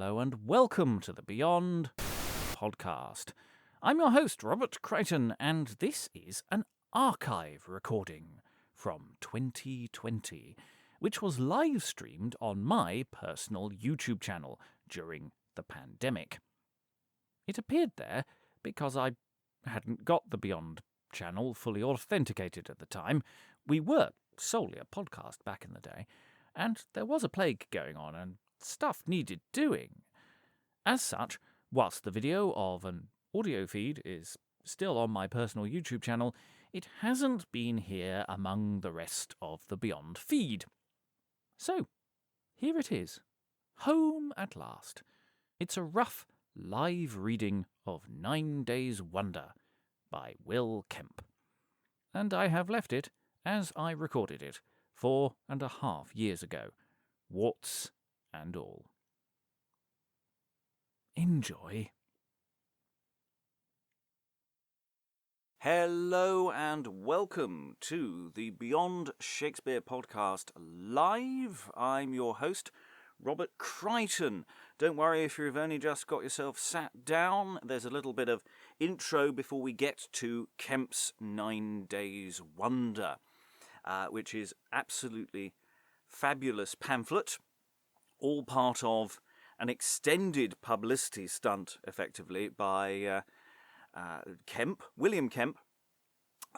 Hello and welcome to the Beyond Podcast. I'm your host, Robert Crighton, and this is an archive recording from 2020, which was live streamed on my personal YouTube channel during the pandemic. It appeared there because I hadn't got the Beyond channel fully authenticated at the time. We were solely a podcast back in the day, and there was a plague going on and stuff needed doing. As such, whilst the video of an audio feed is still on my personal YouTube channel, it hasn't been here among the rest of the Beyond feed. So, here it is, home at last. It's a rough, live reading of 9 Days Wonder by Will Kemp. And I have left it as I recorded it 4.5 years ago, warts and all. Enjoy. Hello and welcome to the Beyond Shakespeare Podcast live. I'm your host, Robert Crighton. Don't worry if you've only just got yourself sat down. There's a little bit of intro before we get to Kemp's 9 Days Wonder, which is absolutely fabulous pamphlet, all part of an extended publicity stunt, effectively, by William Kemp,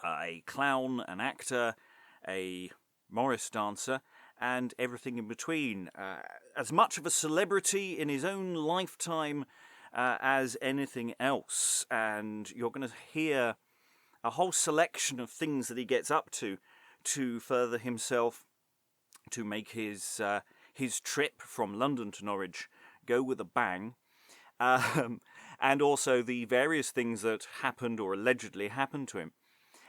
a clown, an actor, a Morris dancer, and everything in between. As much of a celebrity in his own lifetime as anything else. And you're going to hear a whole selection of things that he gets up to further himself, to make his trip from London to Norwich go with a bang. And also the various things that happened or allegedly happened to him.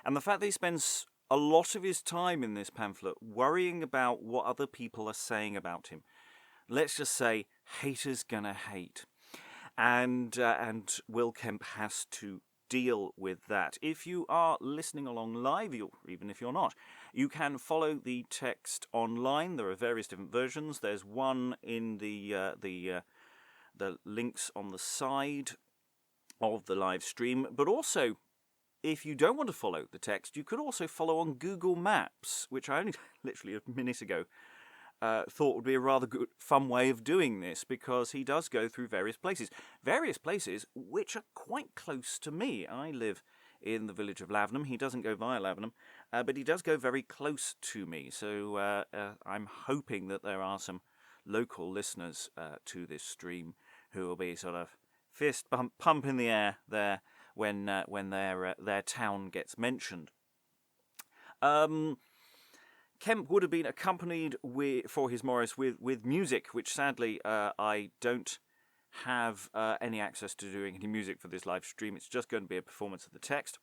And the fact that he spends a lot of his time in this pamphlet worrying about what other people are saying about him. Let's just say, haters gonna hate. And Will Kemp has to deal with that. If you are listening along live, even if you're not, you can follow the text online. There are various different versions. There's one in the links on the side of the live stream, but also, if you don't want to follow the text, you could also follow on Google Maps, which I only literally a minute ago thought would be a rather good, fun way of doing this, because he does go through various places which are quite close to me. I live in the village of Lavenham. He doesn't go via Lavenham, but he does go very close to me. So I'm hoping that there are some local listeners to this stream who will be sort of fist pump in the air there when their town gets mentioned. Kemp would have been accompanied for his Morris with music, which sadly I don't have any access to doing any music for this live stream. It's just going to be a performance of the text.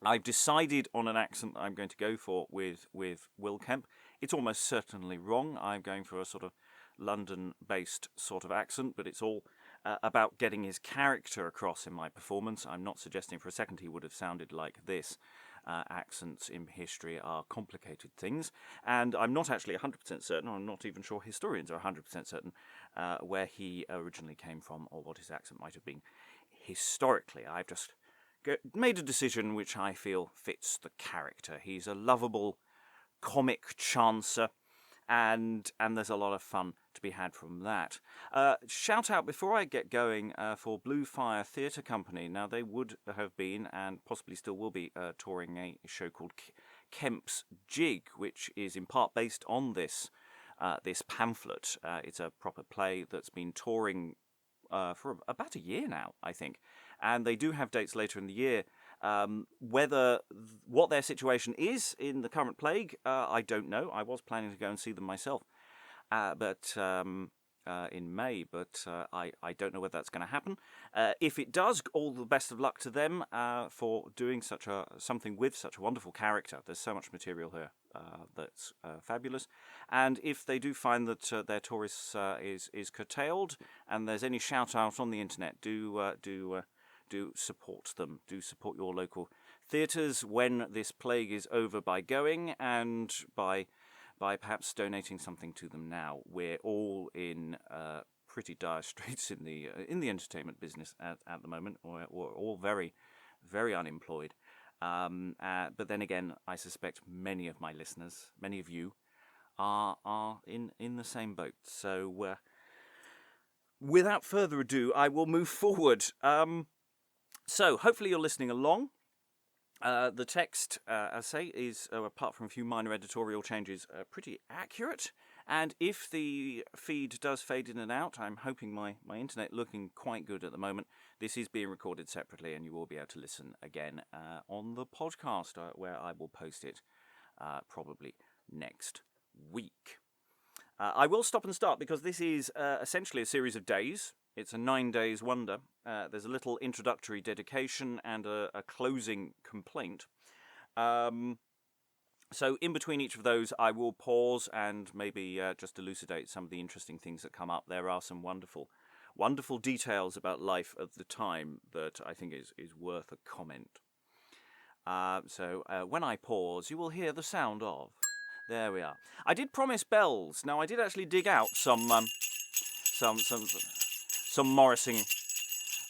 I've decided on an accent that I'm going to go for with Will Kemp. It's almost certainly wrong. I'm going for a sort of London-based sort of accent, but it's all about getting his character across in my performance. I'm not suggesting for a second he would have sounded like this. Accents in history are complicated things, and I'm not actually 100% certain, or I'm not even sure historians are 100% certain, where he originally came from or what his accent might have been historically. I've just made a decision which I feel fits the character. He's a lovable comic chancer, and there's a lot of fun to be had from that. Shout out before I get going for Blue Fire Theatre Company. Now, they would have been, and possibly still will be, touring a show called Kemp's Jig, which is in part based on this pamphlet. It's a proper play that's been touring for about a year now, I think. And they do have dates later in the year. What their situation is in the current plague, I don't know. I was planning to go and see them myself, but in May, but I don't know whether that's going to happen. If it does, all the best of luck to them for doing something with such a wonderful character. There's so much material here that's fabulous. And if they do find that their tour is curtailed, and there's any shout out on the internet, do support them. Do support your local theatres when this plague is over by going, and by perhaps donating something to them now. We're all in pretty dire straits in the entertainment business at the moment, or all very, very unemployed. But then again, I suspect many of my listeners, many of you, are in the same boat. So without further ado, I will move forward. So hopefully you're listening along. The text, as I say, is, apart from a few minor editorial changes, pretty accurate. And if the feed does fade in and out, I'm hoping my internet looking quite good at the moment. This is being recorded separately, and you will be able to listen again on the podcast, where I will post it probably next week. I will stop and start because this is essentially a series of days. It's a 9 days wonder. There's a little introductory dedication and a closing complaint. So in between each of those, I will pause and maybe just elucidate some of the interesting things that come up. There are some wonderful, wonderful details about life of the time that I think is worth a comment. So when I pause, you will hear the sound of. There we are. I did promise bells. Now I did actually dig out some Morrising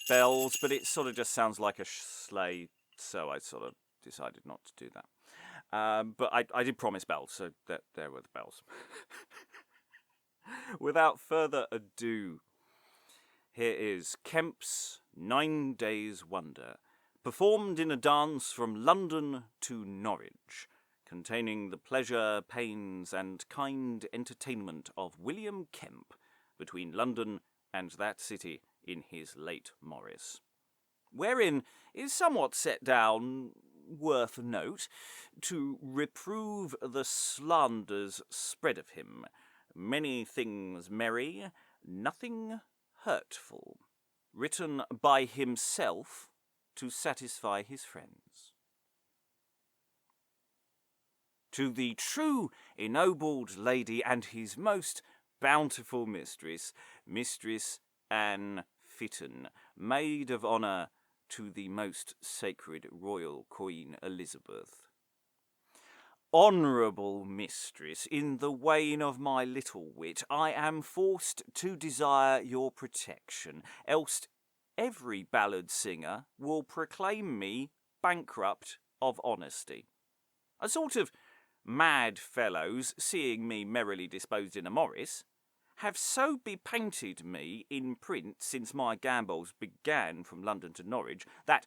bells, but it sort of just sounds like a sleigh, so I sort of decided not to do that. But I did promise bells, so there were the bells. Without further ado, here is Kemp's 9 Days Wonder, performed in a dance from London to Norwich, containing the pleasure, pains, and kind entertainment of William Kemp between London and that city in his late Morris, wherein is somewhat set down, worth note, to reprove the slanders spread of him, many things merry, nothing hurtful, written by himself to satisfy his friends. To the true ennobled lady and his most bountiful mistress, Mistress Anne Fitton, maid of honour to the most sacred royal Queen Elizabeth. Honourable mistress, in the wane of my little wit, I am forced to desire your protection, else every ballad singer will proclaim me bankrupt of honesty. A sort of mad fellows, seeing me merrily disposed in a Morris, have so bepainted me in print since my gambols began from London to Norwich, that,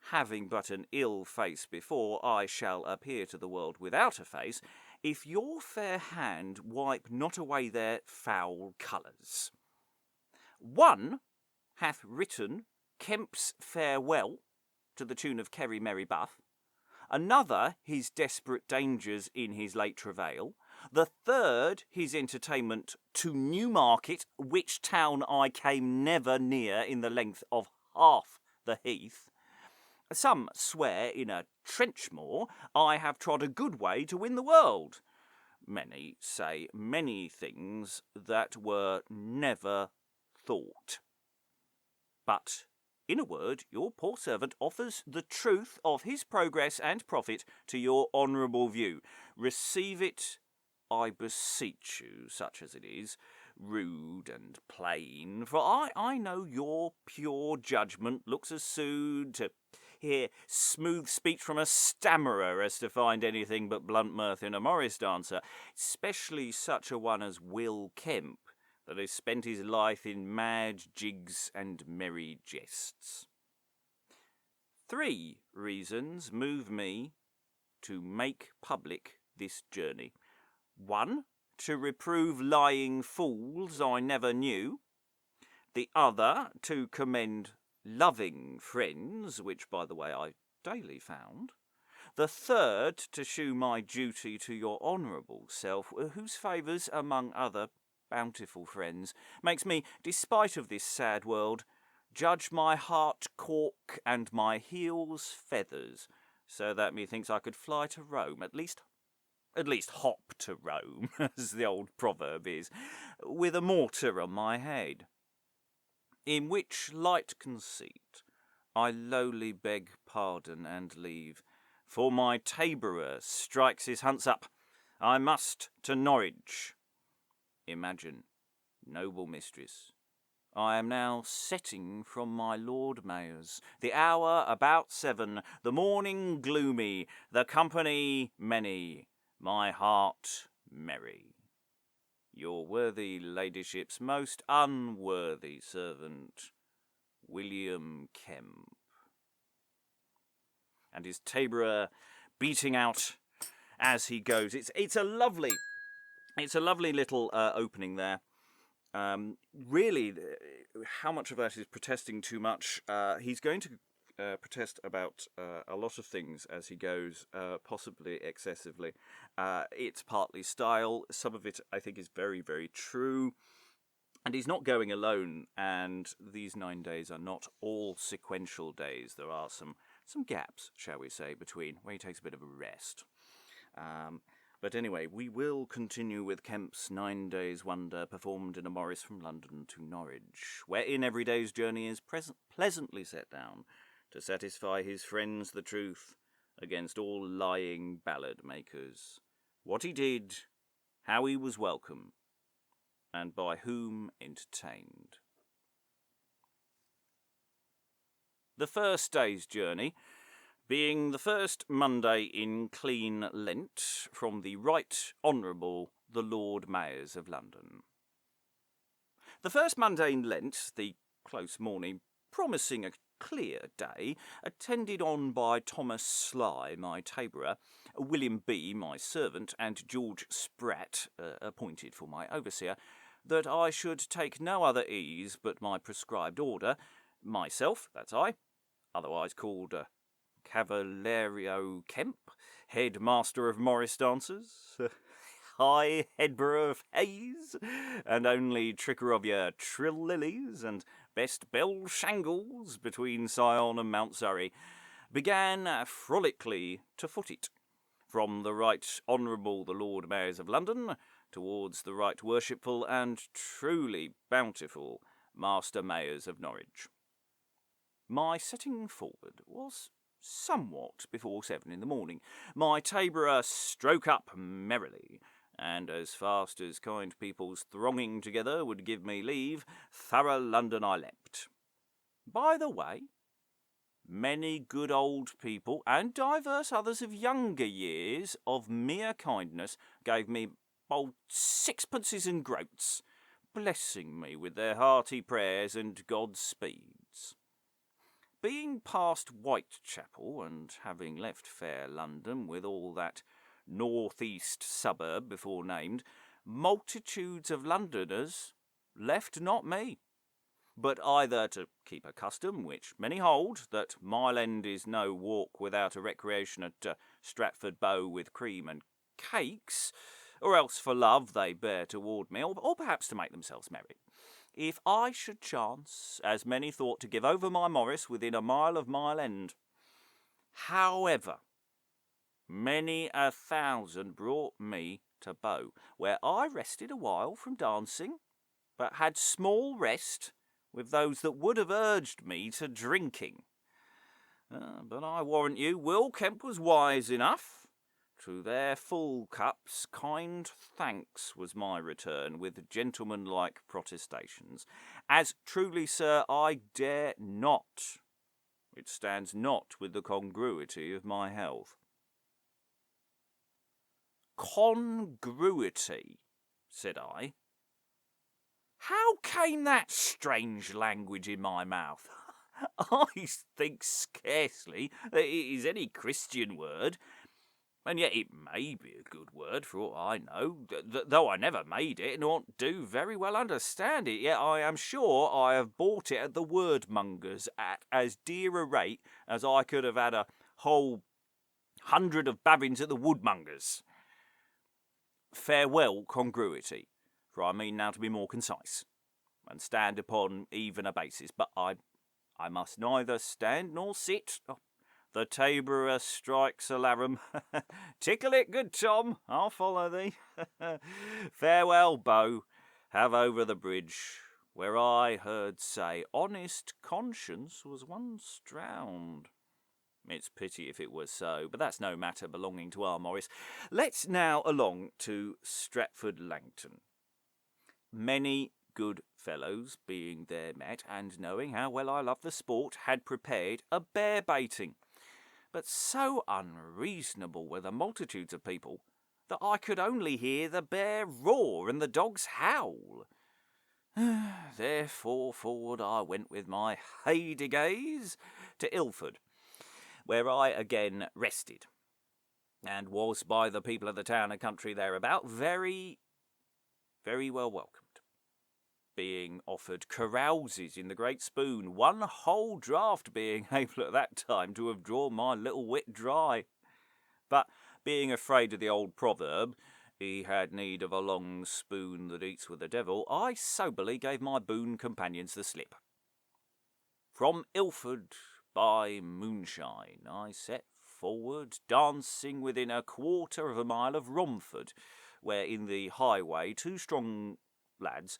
having but an ill face before I shall appear to the world without a face, if your fair hand wipe not away their foul colours. One hath written Kemp's farewell to the tune of Kerry Merry Buff, another his desperate dangers in his late travail, the third his entertainment to Newmarket, which town I came never near in the length of half the heath. Some swear in a Trenchmore I have trod a good way to win the world. Many say many things that were never thought. But, in a word, your poor servant offers the truth of his progress and profit to your honourable view. Receive it, I beseech you, such as it is, rude and plain, for I know your pure judgment looks as soon to hear smooth speech from a stammerer as to find anything but blunt mirth in a Morris dancer, especially such a one as Will Kemp, that has spent his life in mad jigs and merry jests. 3 reasons move me to make public this journey. 1, to reprove lying fools I never knew. The other, to commend loving friends, which, by the way, I daily found. The third, to shew my duty to your honourable self, whose favours, among other bountiful friends, makes me, despite of this sad world, judge my heart cork and my heels feathers, so that methinks I could fly to Rome, at least hop to Rome, as the old proverb is, with a mortar on my head. In which light conceit I lowly beg pardon and leave, for my tabourer strikes his hunts up. I must to Norwich. Imagine, noble mistress, I am now setting from my Lord Mayor's, the hour about 7, the morning gloomy, the company many, my heart merry. Your worthy ladyship's most unworthy servant, William Kemp. And his tabourer beating out as he goes. It's a lovely little opening there. Really, how much of that is protesting too much? He's going to protest about a lot of things as he goes, possibly excessively. It's partly style. Some of it, I think, is very, very true. And he's not going alone, and these 9 days are not all sequential days. There are some gaps, shall we say, between where he takes a bit of a rest. But anyway, we will continue with Kemp's 9 Days' Wonder, performed in a Morris from London to Norwich, wherein every day's journey is pleasantly set down to satisfy his friends the truth against all lying ballad makers, what he did, how he was welcome, and by whom entertained. The first day's journey being the first Monday in clean Lent from the Right Honourable the Lord Mayors of London. The first Monday in Lent, the close morning, promising a clear day, attended on by Thomas Sly, my tabourer, William B., my servant, and George Spratt, appointed for my overseer, that I should take no other ease but my prescribed order, myself, that's I, otherwise called Cavalerio Kemp, head master of Morris dancers, high headborough of Hayes, and only tricker of your trill lilies and best bell shangles between Sion and Mount Surrey, began frolically to foot it, from the Right Honourable the Lord Mayors of London towards the Right Worshipful and truly bountiful Master Mayors of Norwich. My setting forward was somewhat before 7 in the morning, my tabourer stroke up merrily, and as fast as kind people's thronging together would give me leave, thorough London I leapt. By the way, many good old people, and divers others of younger years, of mere kindness, gave me bold sixpences and groats, blessing me with their hearty prayers and Godspeeds. Being past Whitechapel, and having left fair London with all that north-east suburb before named, multitudes of Londoners left not me, but either to keep a custom, which many hold, that Mile End is no walk without a recreation at Stratford Bow with cream and cakes, or else for love they bear toward me, or perhaps to make themselves merry. If I should chance, as many thought, to give over my Morris within a mile of Mile End. However, many a thousand brought me to Bow, where I rested a while from dancing, but had small rest with those that would have urged me to drinking. But I warrant you, Will Kemp was wise enough. To their full cups kind thanks was my return, with gentlemanlike protestations, as truly, sir, I dare not. It stands not with the congruity of my health. Congruity, said I. How came that strange language in my mouth? I think scarcely that it is any Christian word, and yet it may be a good word for aught I know, though I never made it, nor do very well understand it, yet I am sure I have bought it at the wordmonger's at as dear a rate as I could have had a whole 100 of Babbins at the woodmonger's. Farewell congruity, for I mean now to be more concise, and stand upon even a basis, but I must neither stand nor sit. The tabourer strikes alarum. Tickle it, good Tom, I'll follow thee. Farewell, Bow, have over the bridge, where I heard say honest conscience was once drowned. It's pity if it was so, but that's no matter belonging to our Morris. Let's now along to Stratford Langton. Many good fellows being there met, and knowing how well I love the sport, had prepared a bear baiting. But so unreasonable were the multitudes of people that I could only hear the bear roar and the dogs howl. Therefore forward I went with my hey-de-gaze to Ilford, where I again rested, and was by the people of the town and country thereabout very, very well welcomed, being offered carouses in the great spoon, one whole draught being able at that time to have drawn my little wit dry. But being afraid of the old proverb, he had need of a long spoon that eats with the devil, I soberly gave my boon companions the slip. From Ilford by moonshine I set forward, dancing within a quarter of a mile of Romford, where in the highway 2 strong lads,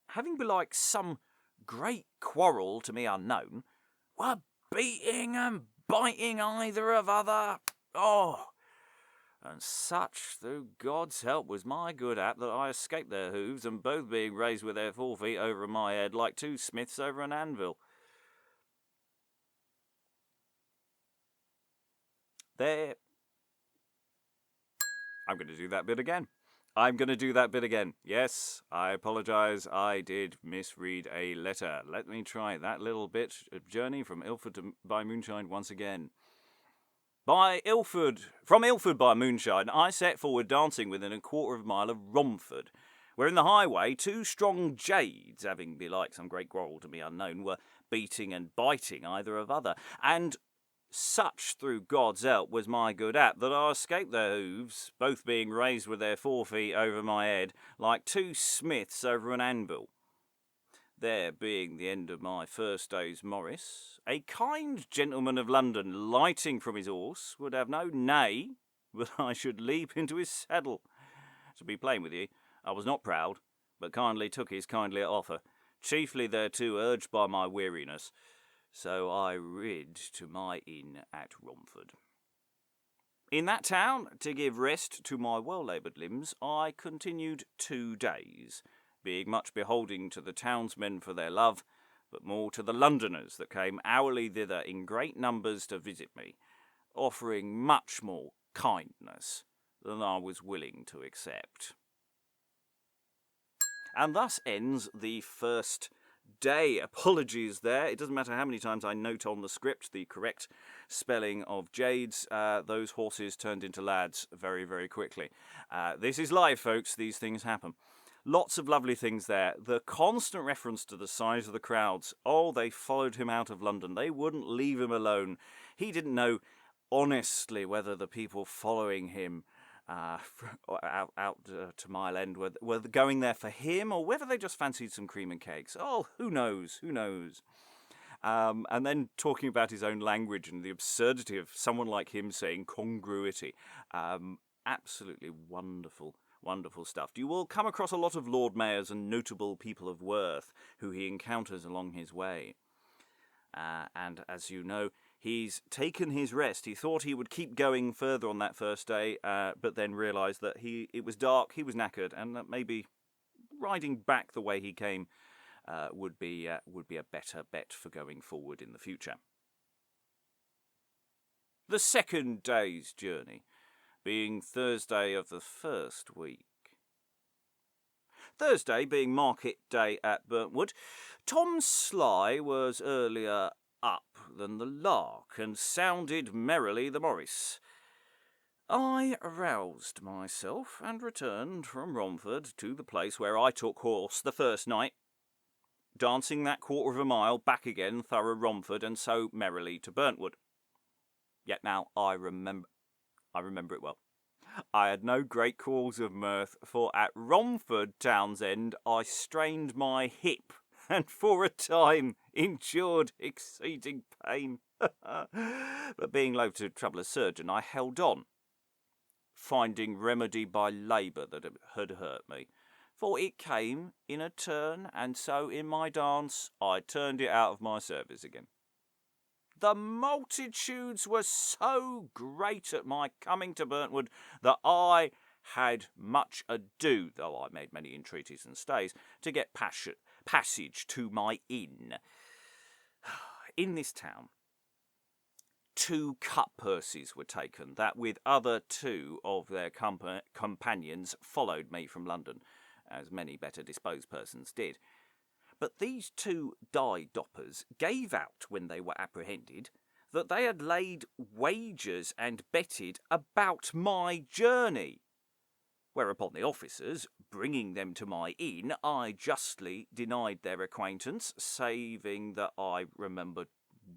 having belike some great quarrel to me unknown, were beating and biting either of other. And such, through God's help, was my good hap that I escaped their hoofs, and both being raised with their 4 feet over my head like 2 smiths over an anvil. There. I'm going to do that bit again. Yes, I apologise, I did misread a letter. Let me try that little bit of journey from Ilford by moonshine once again. From Ilford by moonshine, I set forward dancing within a quarter of a mile of Romford, where in the highway 2 strong jades, having belike some great quarrel to me unknown, were beating and biting either of other, and such, through God's help, was my good hap that I escaped their hoofs, both being raised with their 4 feet over my head, like 2 smiths over an anvil. There being the end of my first day's Morris, a kind gentleman of London, lighting from his horse, would have no nay but I should leap into his saddle. To be plain with ye, I was not proud, but kindly took his kindlier offer, chiefly thereto urged by my weariness. So I rid to my inn at Romford. In that town, to give rest to my well-laboured limbs, I continued 2 days, being much beholding to the townsmen for their love, but more to the Londoners that came hourly thither in great numbers to visit me, offering much more kindness than I was willing to accept. And thus ends the first day. Apologies there. It doesn't matter how many times I note on the script the correct spelling of jades. Those horses turned into lads very, very quickly. This is live, folks. These things happen. Lots of lovely things there. The constant reference to the size of the crowds. Oh, they followed him out of London. They wouldn't leave him alone. He didn't know, honestly, whether the people following him out to Mile End were going there for him, or whether they just fancied some cream and cakes. Oh, who knows? And then talking about his own language and the absurdity of someone like him saying congruity. Absolutely wonderful stuff. You will come across a lot of Lord Mayors and notable people of worth who he encounters along his way. And as you know, he's taken his rest. He thought he would keep going further on that first day, but then realised that it was dark, he was knackered, and that maybe riding back the way he came would be a better bet for going forward in the future. The second day's journey being Thursday of the first week. Thursday being market day at Burntwood, Tom Sly was earlier up than the lark, and sounded merrily the Morris. I roused myself, and returned from Romford to the place where I took horse the first night, dancing that quarter of a mile back again thorough Romford, and so merrily to Burntwood. Yet now I remember it well. I had no great cause of mirth, for at Romford town's end I strained my hip, and for a time endured exceeding pain. But being loath to trouble a surgeon, I held on, finding remedy by labour that had hurt me. For it came in a turn, and so in my dance I turned it out of my service again. The multitudes were so great at my coming to Burntwood that I had much ado, though I made many entreaties and stays, to get passage to my inn. In this town, 2 cut purses were taken that with other 2 of their companions followed me from London, as many better disposed persons did. But these 2 die-doppers gave out when they were apprehended that they had laid wagers and betted about my journey. Whereupon the officers, bringing them to my inn, I justly denied their acquaintance, saving that I remembered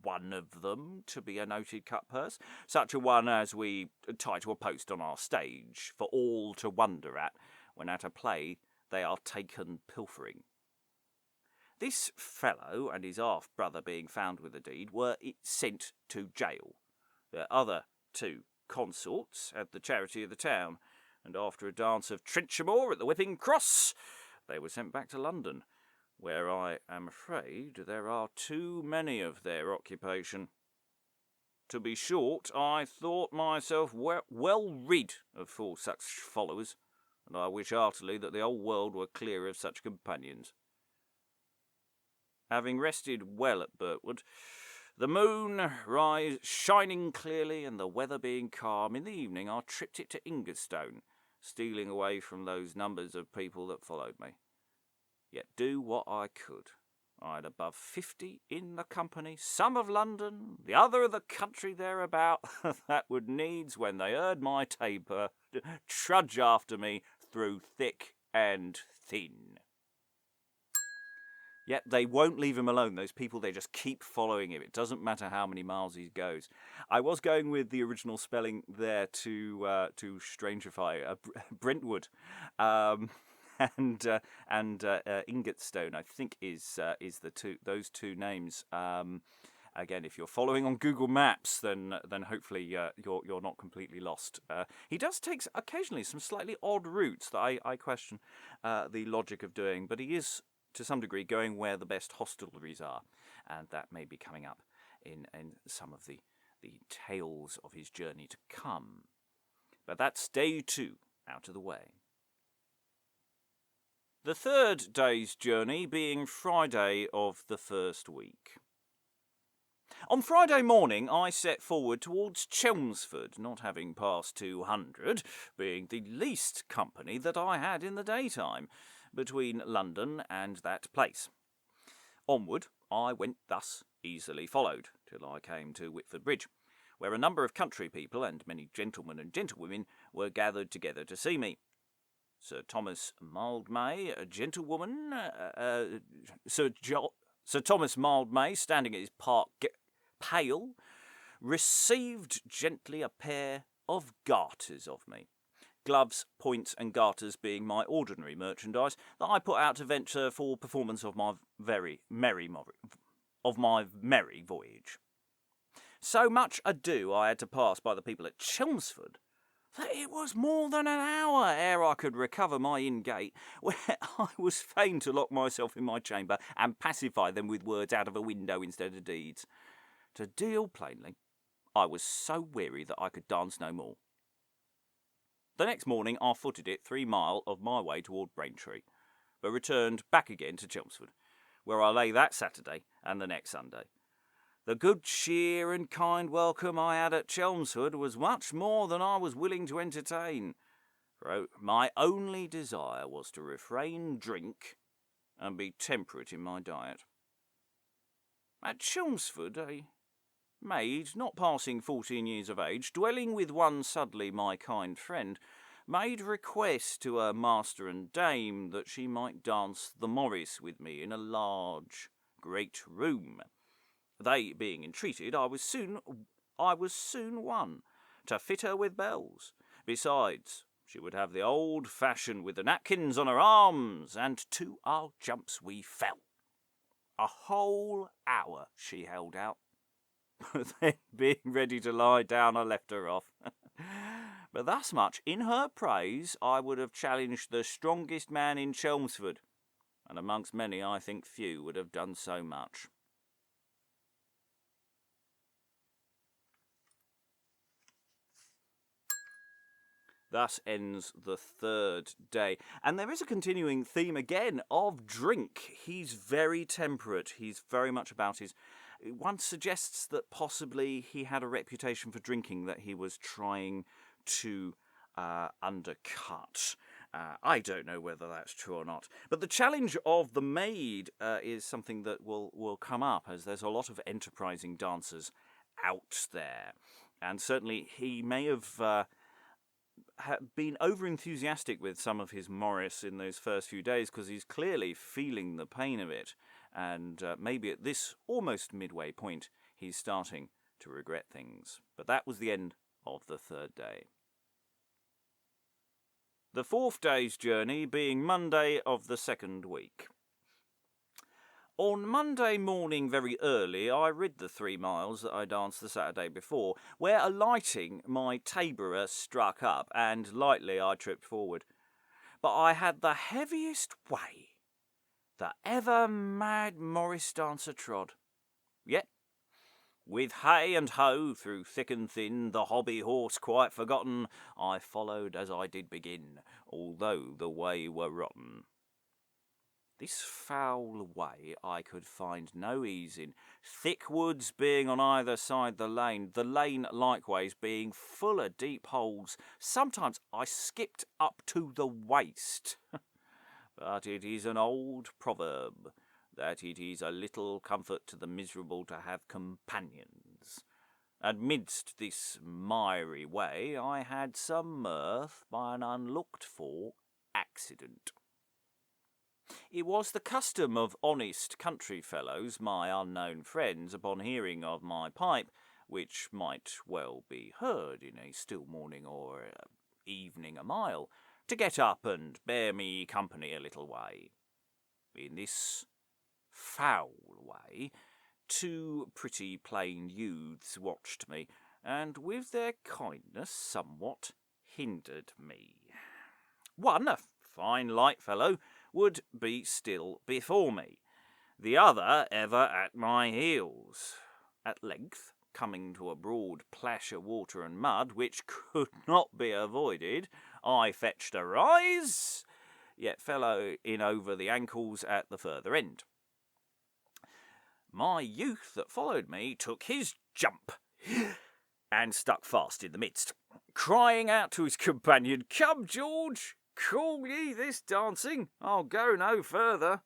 one of them to be a noted cut purse, such a one as we tie to a post on our stage for all to wonder at when at a play they are taken pilfering. This fellow and his half-brother being found with the deed were sent to jail. Their other 2 consorts had the charity of the town, and after a dance of Trenchmore at the Whipping Cross, they were sent back to London, where I am afraid there are too many of their occupation. To be short, I thought myself well rid of 4 such followers, and I wish heartily that the whole world were clear of such companions. Having rested well at Birtwood, the moon shining clearly and the weather being calm, in the evening I tripped it to Ingerstone, stealing away from those numbers of people that followed me. Yet do what I could, I had above 50 in the company, some of London, the other of the country thereabout, that would needs, when they heard my taper, trudge after me through thick and thin. Yet they won't leave him alone. Those people, they just keep following him. It doesn't matter how many miles he goes. I was going with the original spelling there to strangify Brentwood, and Ingerstone. I think is those two names. Again, if you're following on Google Maps, then hopefully you're not completely lost. He does take occasionally some slightly odd routes that I question the logic of doing, but he is, to some degree, going where the best hostelries are, and that may be coming up in some of the tales of his journey to come. But that's day 2 out of the way. The 3rd day's journey being Friday of the 1st week. On Friday morning I set forward towards Chelmsford, not having passed 200, being the least company that I had in the daytime, between London and that place. Onward I went thus, easily followed, till I came to Whitford Bridge, where a number of country people and many gentlemen and gentlewomen were gathered together to see me. Sir Thomas Mildmay, a gentlewoman, Sir Thomas Mildmay, standing at his park pale, received gently a pair of garters of me. Gloves, points, and garters being my ordinary merchandise that I put out to venture for performance of my merry voyage. So much ado I had to pass by the people at Chelmsford that it was more than an hour ere I could recover my inn-gate, where I was fain to lock myself in my chamber and pacify them with words out of a window instead of deeds. To deal plainly, I was so weary that I could dance no more. The next morning I footed it 3 miles of my way toward Braintree, but returned back again to Chelmsford, where I lay that Saturday and the next Sunday. The good cheer and kind welcome I had at Chelmsford was much more than I was willing to entertain, for my only desire was to refrain drink and be temperate in my diet. At Chelmsford, a maid, not passing 14 years of age, dwelling with one Sudley, my kind friend, made request to her master and dame that she might dance the Morris with me in a large, great room. They being entreated, I was soon won to fit her with bells. Besides, she would have the old fashion with the napkins on her arms, and to our jumps we fell. A whole hour she held out. Then, being ready to lie down, I left her off. But thus much in her praise I would have challenged the strongest man in Chelmsford, and amongst many I think few would have done so much. Thus ends the third day. And there is a continuing theme again of drink. He's very temperate. He's very much about his... One suggests that possibly he had a reputation for drinking that he was trying to undercut. I don't know whether that's true or not. But the challenge of the maid is something that will come up, as there's a lot of enterprising dancers out there. And certainly he may have been over-enthusiastic with some of his Morris in those first few days, because he's clearly feeling the pain of it. And maybe at this almost midway point, he's starting to regret things. But that was the end of the third day. The fourth day's journey being Monday of the second week. On Monday morning very early, I rid the 3 miles that I danced the Saturday before, where alighting my taberer struck up, and lightly I tripped forward. But I had the heaviest way that ever mad Morris dancer trod. Yet, with hay and hoe through thick and thin, the hobby horse quite forgotten, I followed as I did begin, although the way were rotten. This foul way I could find no ease in, thick woods being on either side the lane likewise being full of deep holes. Sometimes I skipped up to the waist. But it is an old proverb that it is a little comfort to the miserable to have companions. Amidst this miry way I had some mirth by an unlooked-for accident. It was the custom of honest country fellows, my unknown friends, upon hearing of my pipe, which might well be heard in a still morning or evening a mile, to get up and bear me company a little way. In this foul way, 2 pretty plain youths watched me, and with their kindness somewhat hindered me. One, a fine light fellow, would be still before me, the other ever at my heels. At length, coming to a broad plash of water and mud, which could not be avoided, I fetched a rise, yet fell in over the ankles at the further end. My youth that followed me took his jump, and stuck fast in the midst, crying out to his companion, "Come, George, call ye this dancing? I'll go no further."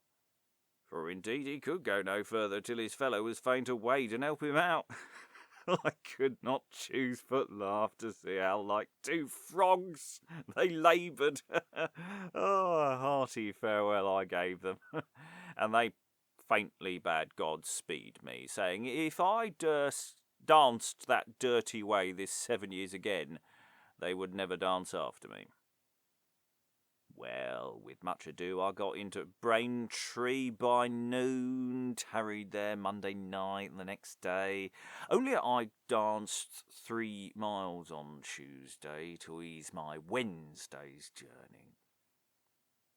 For indeed he could go no further till his fellow was fain to wade and help him out. I could not choose but laugh to see how like 2 frogs they laboured. Oh, a hearty farewell I gave them, and they faintly bade God speed me, saying if I danced that dirty way this 7 years again, they would never dance after me. Well, with much ado, I got into Braintree by noon, tarried there Monday night and the next day. Only I danced 3 miles on Tuesday to ease my Wednesday's journey.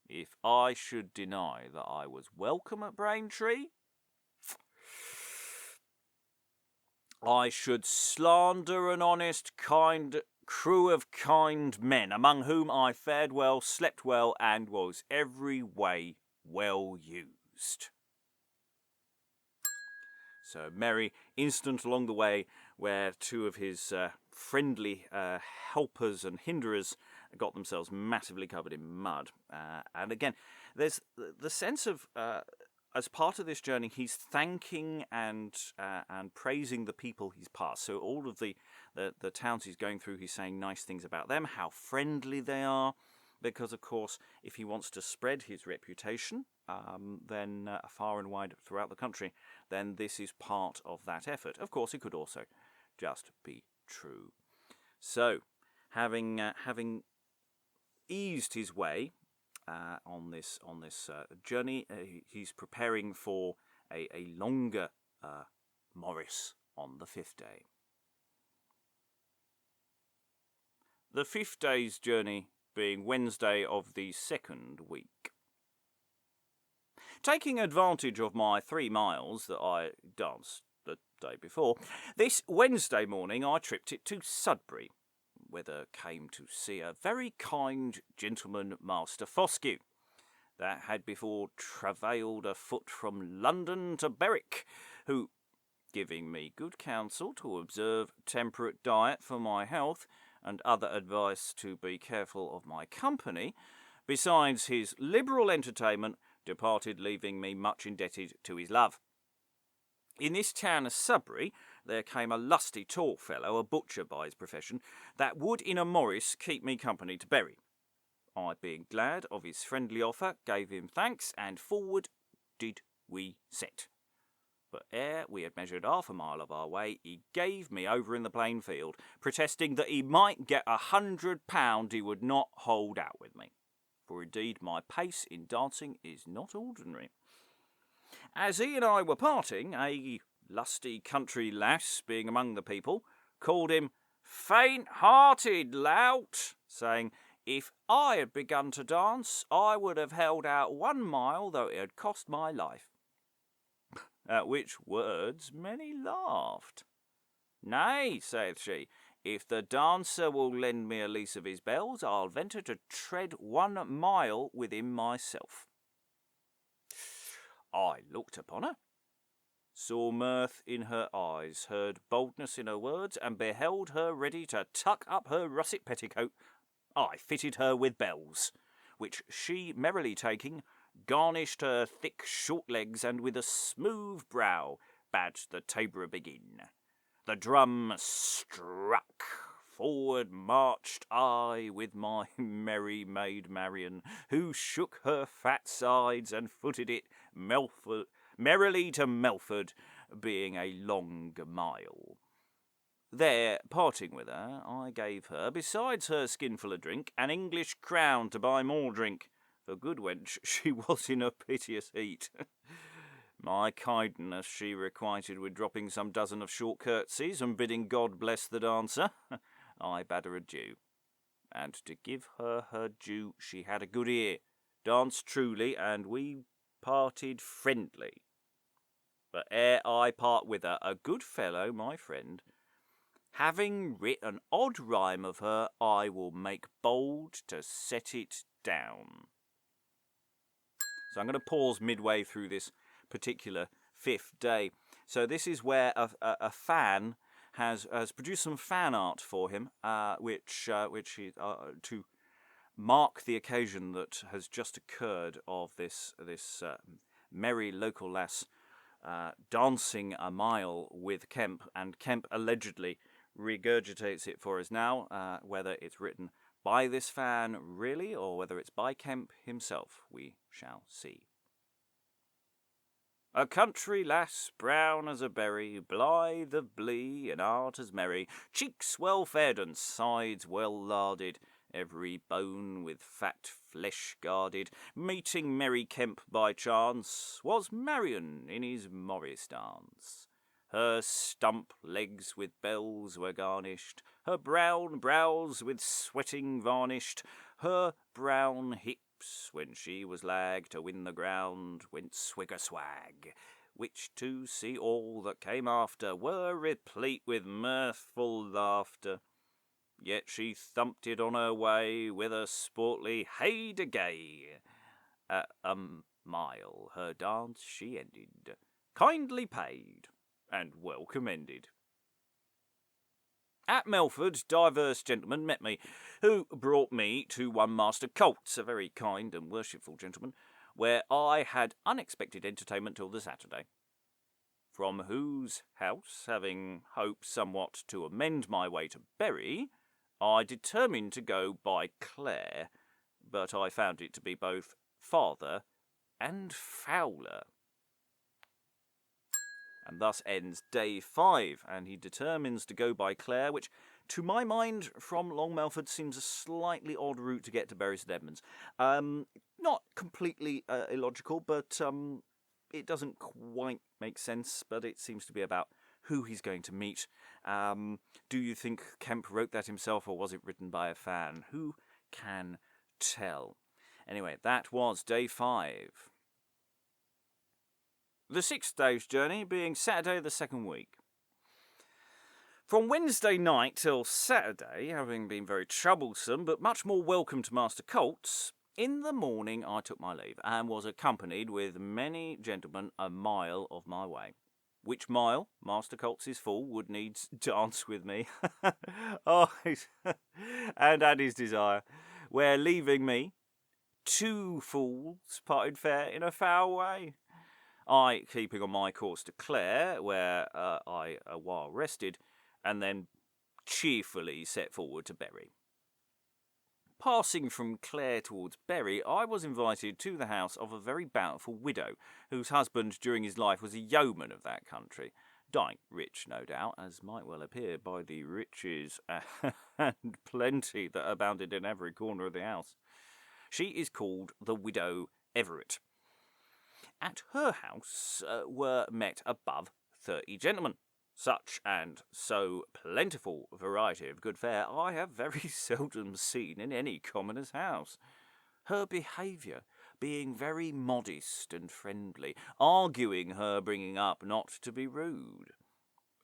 If I should deny that I was welcome at Braintree, I should slander an honest, kind crew of kind men, among whom I fared well, slept well, and was every way well used. So merry instant along the way, where 2 of his friendly helpers and hinderers got themselves massively covered in mud. And again, there's the sense of, as part of this journey, he's thanking and praising the people he's passed. So all of the towns he's going through, he's saying nice things about them, how friendly they are, because, of course, if he wants to spread his reputation, then far and wide throughout the country, then this is part of that effort. Of course, it could also just be true. So, having eased his way on this journey, he's preparing for a longer Morris on the 5th day. The 5th day's journey being Wednesday of the 2nd week. Taking advantage of my 3 miles that I danced the day before, this Wednesday morning I tripped it to Sudbury. whither came to see a very kind gentleman, Master Foscue, that had before travailed afoot from London to Berwick, who, giving me good counsel to observe temperate diet for my health, and other advice to be careful of my company, besides his liberal entertainment, departed, leaving me much indebted to his love. In this town of Sudbury there came a lusty tall fellow, a butcher by his profession, that would in a morris keep me company to Bury. I, being glad of his friendly offer, gave him thanks, and forward did we set. But ere we had measured half a mile of our way, he gave me over in the plain field, protesting that he might get £100 he would not hold out with me. For indeed my pace in dancing is not ordinary. As he and I were parting, a lusty country lass, being among the people, called him faint-hearted lout, saying, if I had begun to dance, I would have held out 1 mile, though it had cost my life. At which words many laughed. Nay, saith she, if the dancer will lend me a lease of his bells, I'll venture to tread 1 mile with him myself. I looked upon her, saw mirth in her eyes, heard boldness in her words, and beheld her ready to tuck up her russet petticoat. I fitted her with bells, which she merrily taking, garnished her thick short legs, and with a smooth brow bade the tabor begin. The drum struck, forward marched I with my merry maid Marian, who shook her fat sides and footed it merrily to Melford, being a long mile. There, parting with her, I gave her, besides her skinful of drink, an English crown to buy more drink, for good wench she was in a piteous heat. My kindness she requited with dropping some dozen of short curtsies, and bidding God bless the dancer, I bade her adieu. And to give her her due, she had a good ear, danced truly, and we parted friendly. But ere I part with her, a good fellow, my friend, having writ an odd rhyme of her, I will make bold to set it down. So I'm going to pause midway through this particular 5th day. So this is where a fan has produced some fan art for him, which he, to mark the occasion that has just occurred of this merry local lass dancing a mile with Kemp, and Kemp allegedly regurgitates it for us now. Whether it's written by this fan really, or whether it's by Kemp himself, we shall see. A country lass, brown as a berry, blithe of blee, and heart as merry, cheeks well fed and sides well larded, every bone with fat flesh guarded, meeting merry Kemp by chance, was Marian in his morris dance. Her stump legs with bells were garnished, her brown brows with sweating varnished, her brown hips, when she was lag to win the ground, went swig-a-swag, which to see all that came after were replete with mirthful laughter. Yet she thumped it on her way with a sportly hey-de-gay. At a mile her dance she ended, kindly paid, and well commended. At Melford, divers gentlemen met me, who brought me to one Master Colts, a very kind and worshipful gentleman, where I had unexpected entertainment till the Saturday. From whose house, having hoped somewhat to amend my way to Bury, I determined to go by Clare, but I found it to be both farther and fouler. And thus ends day 5, and he determines to go by Clare, which, to my mind, from Long Melford seems a slightly odd route to get to Bury St Edmunds. Not completely illogical, but it doesn't quite make sense, but it seems to be about who he's going to meet. Do you think Kemp wrote that himself, or was it written by a fan? Who can tell? Anyway, that was day 5. The 6th day's journey being Saturday the 2nd week. From Wednesday night till Saturday, having been very troublesome but much more welcome to Master Colts, in the morning I took my leave and was accompanied with many gentlemen a mile of my way. Which mile Master Colts' fool would needs dance with me, and at his desire, where leaving me, 2 fools parted fair in a foul way. I keeping on my course to Clare, where I a while rested, and then cheerfully set forward to Bury. Passing from Clare towards Bury, I was invited to the house of a very bountiful widow, whose husband during his life was a yeoman of that country, dying rich, no doubt, as might well appear by the riches and plenty that abounded in every corner of the house. She is called the Widow Everett. At her house were met above 30 gentlemen. Such and so plentiful variety of good fare I have very seldom seen in any commoner's house. Her behaviour being very modest and friendly, arguing her bringing up not to be rude.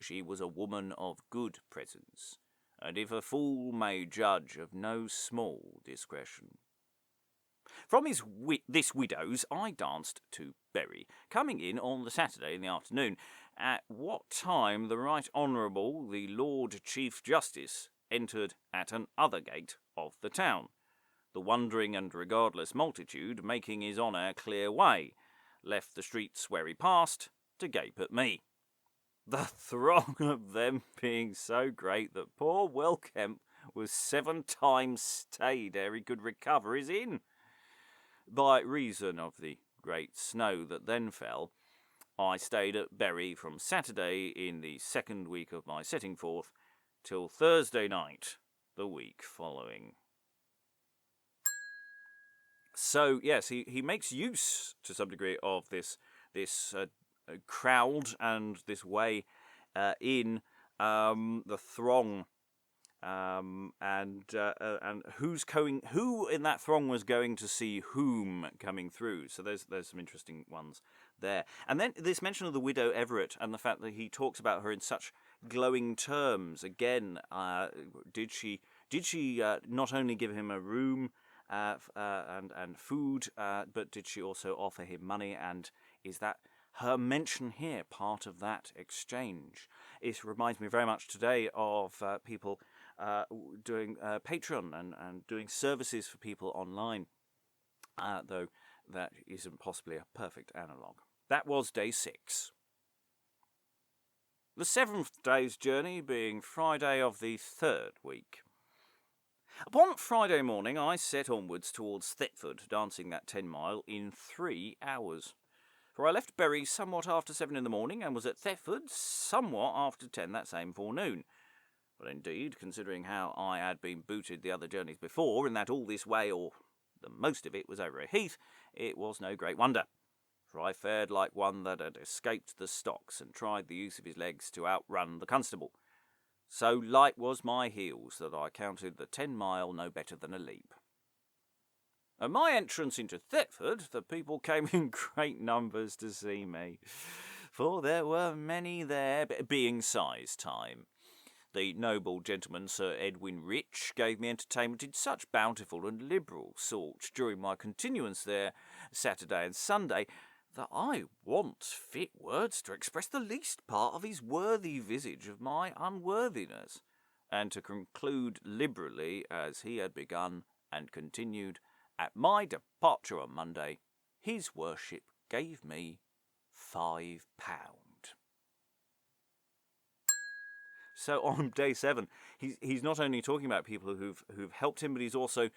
She was a woman of good presence, and if a fool may judge of no small discretion. From this widow's I danced to Bury, coming in on the Saturday in the afternoon, at what time the Right Honourable the Lord Chief Justice entered at an other gate of the town, the wondering and regardless multitude making his honour clear way, left the streets where he passed to gape at me. The throng of them being so great that poor Will Kemp was 7 times stayed ere he could recover his inn. By reason of the great snow that then fell, I stayed at Bury from Saturday in the 2nd week of my setting forth till Thursday night the week following. So, yes, he makes use to some degree of this crowd and this way in the throng. And who in that throng was going to see whom coming through. So there's some interesting ones there. And then this mention of the Widow Everett and the fact that he talks about her in such glowing terms. Again, did she not only give him a room and food, but did she also offer him money? And is that her mention here part of that exchange? It reminds me very much today of people doing Patreon and doing services for people online, though that isn't possibly a perfect analogue. That was day 6. The 7th day's journey being Friday of the 3rd week. Upon Friday morning I set onwards towards Thetford, dancing that 10 mile in 3 hours. For I left Bury somewhat after 7 in the morning and was at Thetford somewhat after 10 that same forenoon. But indeed, considering how I had been booted the other journeys before, and that all this way, or the most of it, was over a heath, it was no great wonder. For I fared like one that had escaped the stocks, and tried the use of his legs to outrun the constable. So light was my heels that I counted the 10 mile no better than a leap. At my entrance into Thetford, the people came in great numbers to see me, for there were many there, being size time. The noble gentleman Sir Edwin Rich gave me entertainment in such bountiful and liberal sort during my continuance there, Saturday and Sunday, that I want fit words to express the least part of his worthy visage of my unworthiness, and to conclude liberally as he had begun and continued. At my departure on Monday, his worship gave me £5. So on day 7, he's not only talking about people who've helped him, but he's also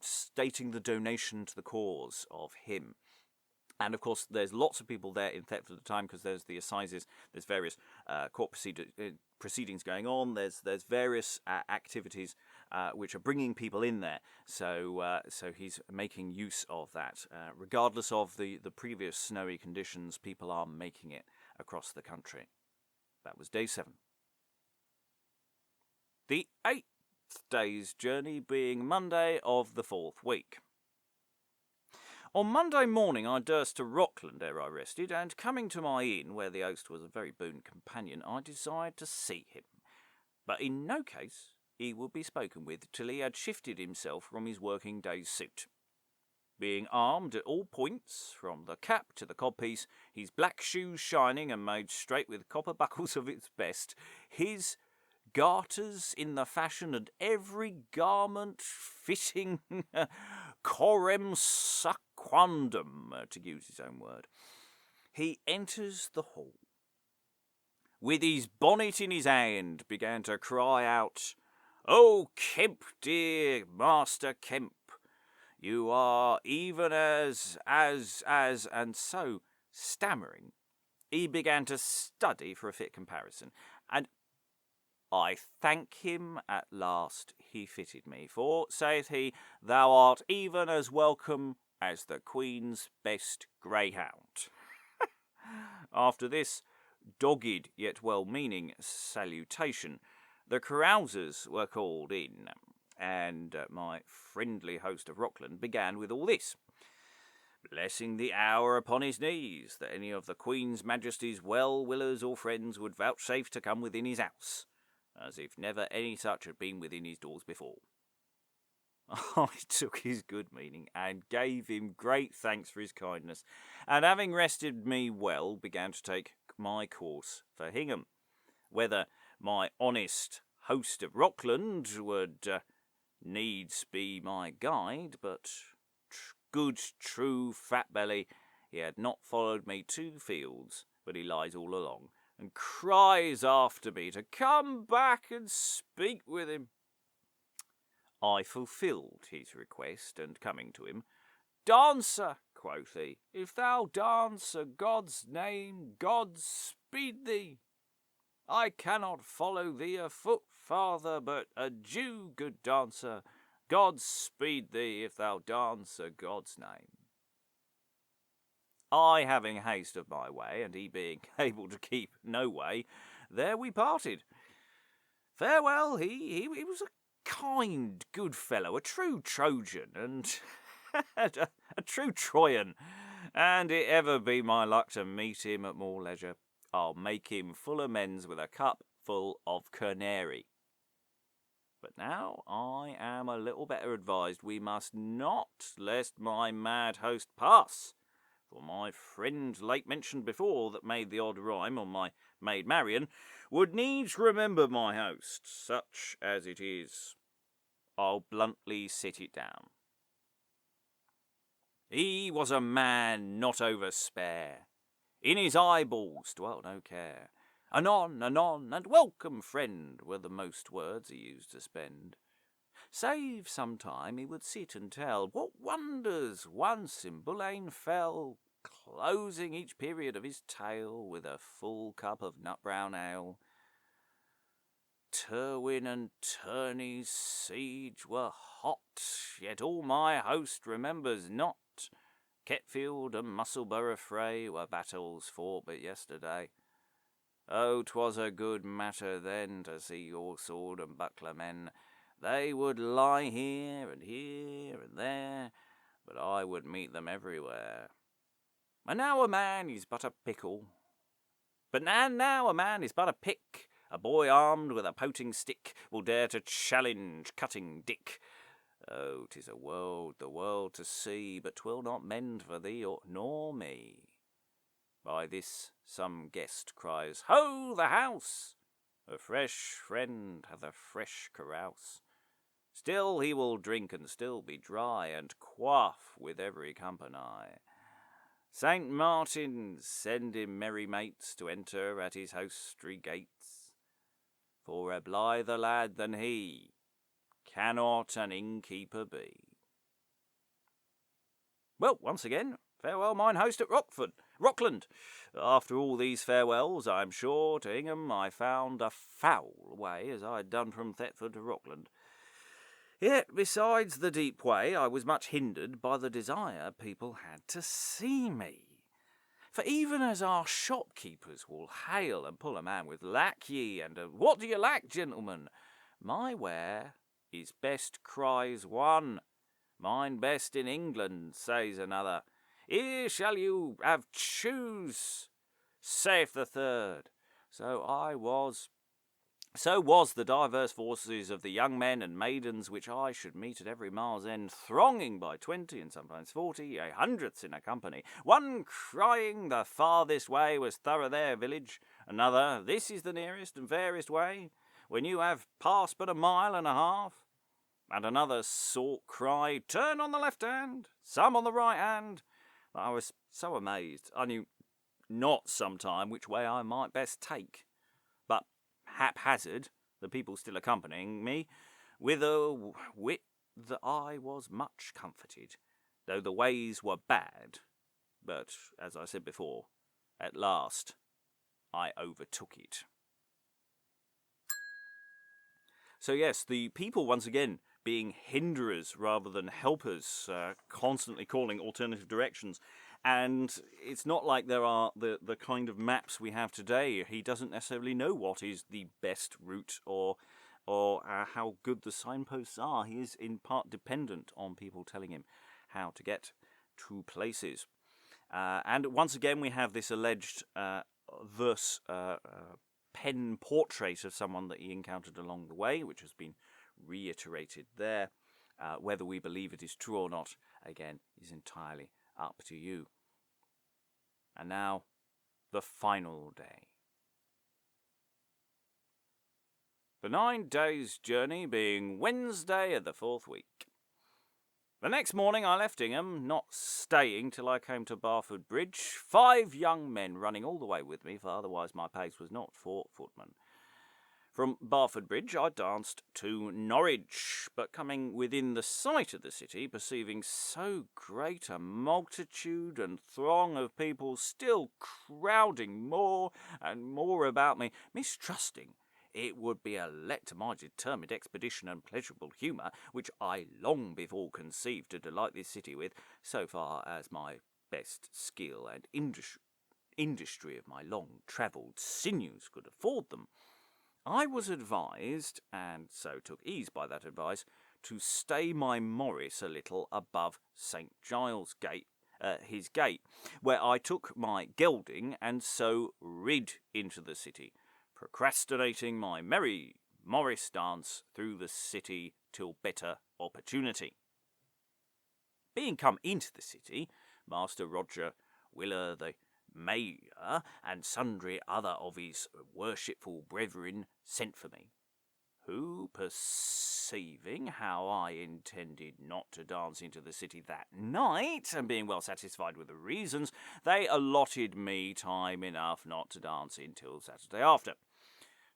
stating the donation to the cause of him. And of course, there's lots of people there in Thetford at the time because there's the assizes, there's various court proceedings going on, there's various activities which are bringing people in there. So he's making use of that. Regardless of the previous snowy conditions, people are making it across the country. That was day 7. The 8th day's journey being Monday of the 4th week. On Monday morning I durst to Rockland ere I rested, and coming to my inn, where the host was a very boon companion, I desired to see him, but in no case he would be spoken with till he had shifted himself from his working day's suit. Being armed at all points, from the cap to the codpiece, his black shoes shining and made straight with copper buckles of its best, his garters in the fashion and every garment fitting corem secundum, to use his own word, he enters the hall. With his bonnet in his hand, began to cry out, "Oh, Kemp, dear Master Kemp, you are even as, and so, stammering, he began to study for a fit comparison, and I thank him at last he fitted me, for, saith he, thou art even as welcome as the Queen's best greyhound." After this dogged yet well-meaning salutation, the carousers were called in, and my friendly host of Rockland began with all this: blessing the hour upon his knees, that any of the Queen's Majesty's well-willers or friends would vouchsafe to come within his house, as if never any such had been within his doors before. I took his good meaning, and gave him great thanks for his kindness, and having rested me well, began to take my course for Hingham, whether my honest host of Rockland would needs be my guide, but good, true, fat belly, he had not followed me 2 fields, but he lies all along, and cries after me to come back and speak with him. I fulfilled his request, and coming to him, "Dancer," quoth he, "if thou dance a God's name, God speed thee. I cannot follow thee a foot farther, but adieu, good dancer, God speed thee if thou dance a God's name." I having haste of my way, and he being able to keep no way, there we parted. Farewell, he was a kind, good fellow, a true Trojan, and a true Troyan, and it ever be my luck to meet him at more leisure, I'll make him full amends with a cup full of canary. But now I am a little better advised we must not, lest my mad host pass, for my friend late mentioned before that made the odd rhyme on my maid Marian would needs remember my host, such as it is. I'll bluntly sit it down. He was a man not over spare, in his eyeballs dwelt no care. Anon, and welcome, friend, were the most words he used to spend. Save sometime he would sit and tell what wonders once in Bulane fell, closing each period of his tale with a full cup of nut-brown ale. Terwin and Turney's siege were hot, yet all my host remembers not. Ketfield and Musselburgh fray were battles fought but yesterday. Oh, 'twas a good matter then to see your sword and buckler men. They would lie here and there, but I would meet them everywhere. And now a man is but a pickle. But now a man is but a pick. A boy armed with a poting stick will dare to challenge Cutting Dick. Oh, 'tis a world, the world to see, but 'twill not mend for thee nor me. By this some guest cries, "Ho, the house! A fresh friend hath a fresh carouse." Still he will drink and still be dry, and quaff with every company. St. Martin send him merry mates to enter at his hostry gates. For a blither lad than he cannot an innkeeper be. Well, once again, farewell mine host at Rockland. After all these farewells, I am sure, to Hingham I found a foul way, as I had done from Thetford to Rockland. Yet, besides the deep way, I was much hindered by the desire people had to see me. For even as our shopkeepers will hail and pull a man with "Lack ye?" and "What do you lack, gentlemen?" my ware is best, cries one. "Mine best in England," says another. "Here shall you have choose," saith the third. So I was So was the diverse forces of the young men and maidens which I should meet at every mile's end, thronging by 20 and sometimes 40, a hundredths in a company, one crying the farthest way was thorough their village, another, this is the nearest and fairest way, when you have passed but a mile and a half, and another sort cried, turn on the left hand, some on the right hand. I was so amazed, I knew not sometime which way I might best take, but haphazard, the people still accompanying me, with a wit that I was much comforted, though the ways were bad. But, as I said before, at last I overtook it. So yes, the people once again being hinderers rather than helpers, constantly calling alternative directions. And it's not like there are the kind of maps we have today. He doesn't necessarily know what is the best route or how good the signposts are. He is in part dependent on people telling him how to get to places. And once again we have this alleged pen portrait of someone that he encountered along the way, which has been reiterated there. Whether we believe it is true or not, again, is entirely up to you. And now, the final day. The 9 days' journey being Wednesday of the 4th week. The next morning I left Ingham, not staying till I came to Barford Bridge, 5 young men running all the way with me, for otherwise my pace was not for footmen. From Barford Bridge I danced to Norwich, but coming within the sight of the city, perceiving so great a multitude and throng of people still crowding more and more about me, mistrusting it would be a let to my determined expedition and pleasurable humour, which I long before conceived to delight this city with, so far as my best skill and industry of my long-travelled sinews could afford them, I was advised, and so took ease by that advice, to stay my Morris a little above St. Giles' Gate, his gate, where I took my gelding and so rid into the city, procrastinating my merry Morris dance through the city till better opportunity. Being come into the city, Master Roger Willer the Mayor and sundry other of his worshipful brethren sent for me, who, perceiving how I intended not to dance into the city that night, and being well satisfied with the reasons, they allotted me time enough not to dance in till Saturday after,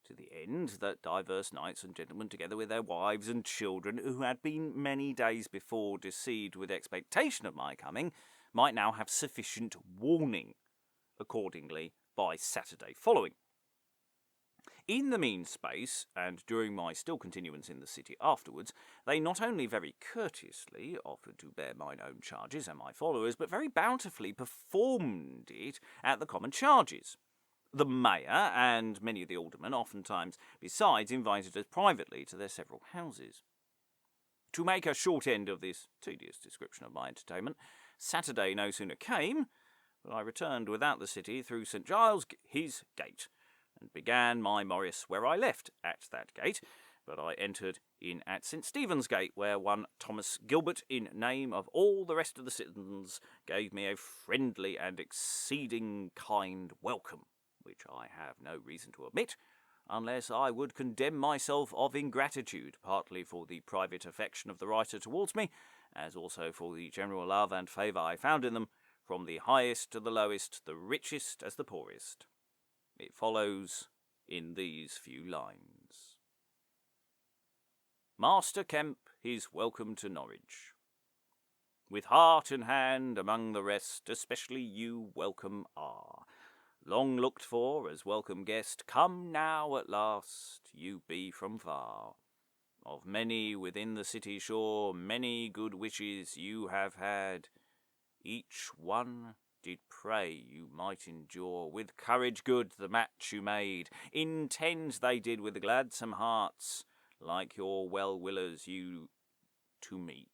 to the end that divers knights and gentlemen, together with their wives and children, who had been many days before deceived with expectation of my coming, might now have sufficient warning, accordingly, by Saturday following. In the mean space, and during my still continuance in the city afterwards, they not only very courteously offered to bear mine own charges and my followers, but very bountifully performed it at the common charges. The mayor and many of the aldermen oftentimes, besides, invited us privately to their several houses. To make a short end of this tedious description of my entertainment, Saturday no sooner came, but I returned without the city through St. Giles' his gate, and began my Morris where I left at that gate, but I entered in at St. Stephen's Gate, where one Thomas Gilbert, in name of all the rest of the citizens, gave me a friendly and exceeding kind welcome, which I have no reason to omit, unless I would condemn myself of ingratitude, partly for the private affection of the writer towards me, as also for the general love and favour I found in them, from the highest to the lowest, the richest as the poorest. It follows in these few lines. Master Kemp, his welcome to Norwich. With heart and hand among the rest, especially you welcome are. Long looked for as welcome guest, come now at last, you be from far. Of many within the city shore, many good wishes you have had. Each one did pray you might endure, with courage good the match you made. Intend they did with gladsome hearts, like your well-willers you to meet.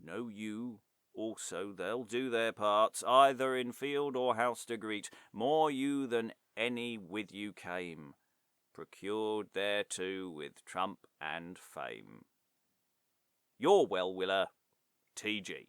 Know you also they'll do their parts, either in field or house to greet, more you than any with you came. procured thereto with trump and fame. Your well-willer, T.G.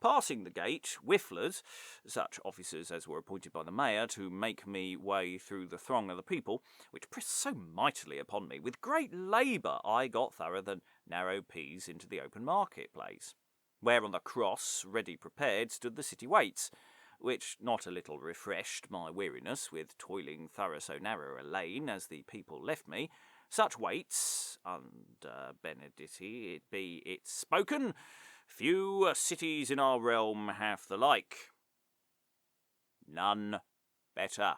Passing the gate, whifflers, such officers as were appointed by the mayor to make me way through the throng of the people, which pressed so mightily upon me, with great labour I got thorough than narrow peas into the open market-place, where on the cross, ready prepared, stood the city waits, which not a little refreshed my weariness with toiling thorough so narrow a lane as the people left me. Such waits, under benedicti it be it spoken, few cities in our realm have the like. None better.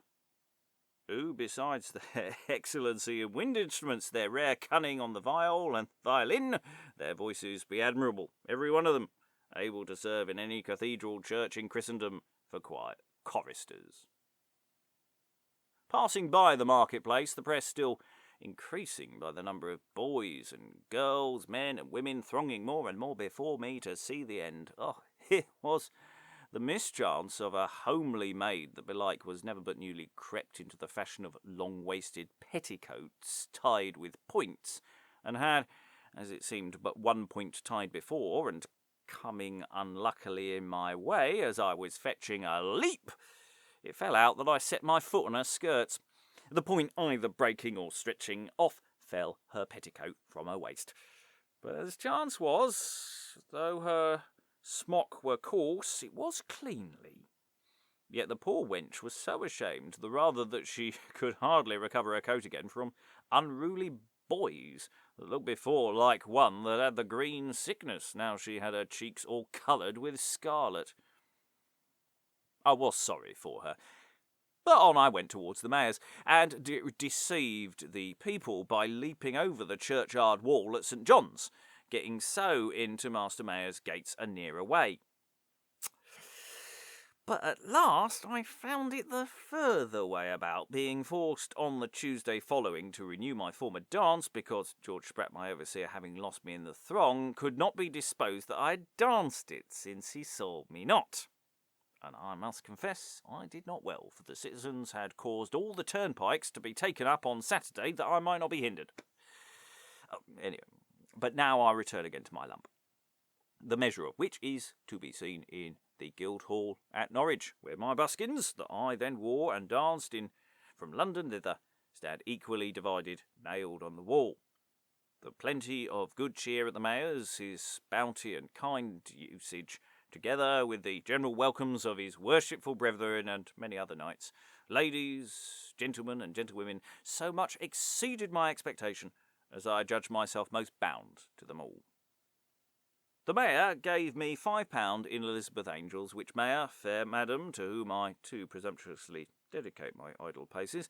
Who, besides their excellency in wind instruments, their rare cunning on the viol and violin, their voices be admirable, every one of them, able to serve in any cathedral church in Christendom for quiet choristers. Passing by the marketplace, the press still increasing by the number of boys and girls, men and women thronging more and more before me to see the end. Oh, it was the mischance of a homely maid that belike was never but newly crept into the fashion of long-waisted petticoats tied with points, and had, as it seemed, but one point tied before, and coming unluckily in my way as I was fetching a leap, it fell out that I set my foot on her skirts. The point either breaking or stretching, off fell her petticoat from her waist. But as chance was, though her smock were coarse, it was cleanly. Yet the poor wench was so ashamed, the rather that she could hardly recover her coat again from unruly boys that looked before like one that had the green sickness, now she had her cheeks all coloured with scarlet. I was sorry for her. But on I went towards the mayor's, and deceived the people by leaping over the churchyard wall at St. John's, getting so into Master Mayor's gates a nearer way. But at last I found it the further way about, being forced on the Tuesday following to renew my former dance, because George Spratt, my overseer, having lost me in the throng, could not be disposed that I had danced it, since he saw me not. And I must confess I did not well, for the citizens had caused all the turnpikes to be taken up on Saturday that I might not be hindered. Anyway, but now I return again to my lump, the measure of which is to be seen in the Guildhall at Norwich, where my buskins, that I then wore and danced in from London thither, stand equally divided, nailed on the wall. The plenty of good cheer at the mayor's, his bounty and kind usage, together with the general welcomes of his worshipful brethren and many other knights, ladies, gentlemen, and gentlewomen, so much exceeded my expectation, as I judged myself most bound to them all. The mayor gave me £5 in Elizabeth Angels, which mayor, fair madam, to whom I too presumptuously dedicate my idle paces,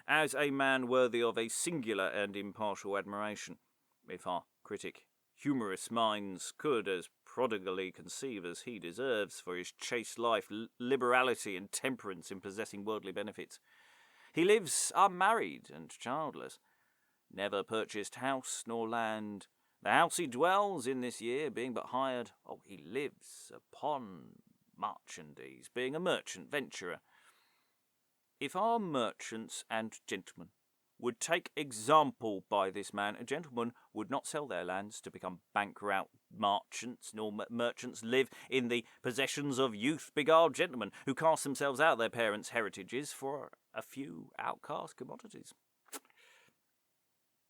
as a man worthy of a singular and impartial admiration, if our critic humorous minds could as prodigally conceive as he deserves for his chaste life, liberality and temperance in possessing worldly benefits. He lives unmarried and childless, never purchased house nor land. The house he dwells in this year being but hired, he lives upon merchandise, being a merchant venturer. If our merchants and gentlemen would take example by this man, gentlemen would not sell their lands to become bankrupt merchants, nor merchants live in the possessions of youth-beguiled gentlemen who cast themselves out their parents' heritages for a few outcast commodities.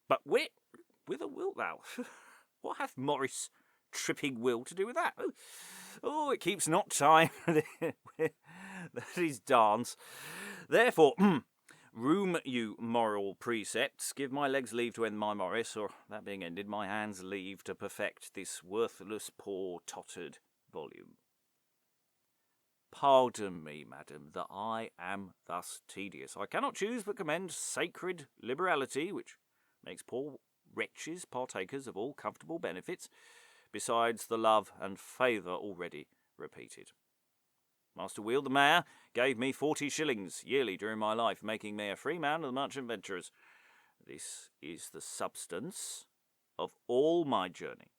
But whither wilt thou? What hath Morris tripping Will to do with that? Oh, it keeps not time. That is dance. Therefore, room you moral precepts, give my legs leave to end my Morris, or, that being ended, my hands leave to perfect this worthless, poor, tottered volume. Pardon me, madam, that I am thus tedious. I cannot choose but commend sacred liberality, which makes poor wretches partakers of all comfortable benefits, besides the love and favour already repeated. Master Wheel, the mayor, gave me 40 shillings yearly during my life, making me a free man of the merchant venturers. This is the substance of all my journey.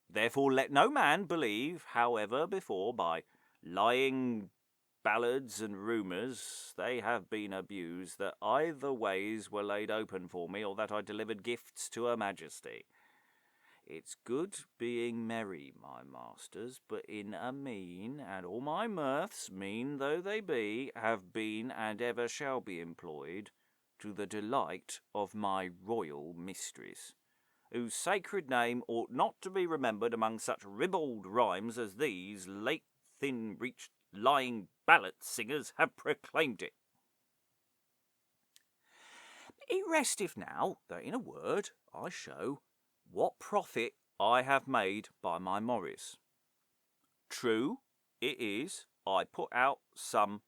Therefore let no man believe, however before, by lying ballads and rumours, they have been abused, that either ways were laid open for me, or that I delivered gifts to her majesty. It's good being merry, my masters, but in a mean, and all my mirths, mean though they be, have been and ever shall be employed to the delight of my royal mistress, whose sacred name ought not to be remembered among such ribald rhymes as these late thin-reached lying ballad singers have proclaimed it. It resteth now that in a word I show what profit I have made by my Morris. True it is, I put out some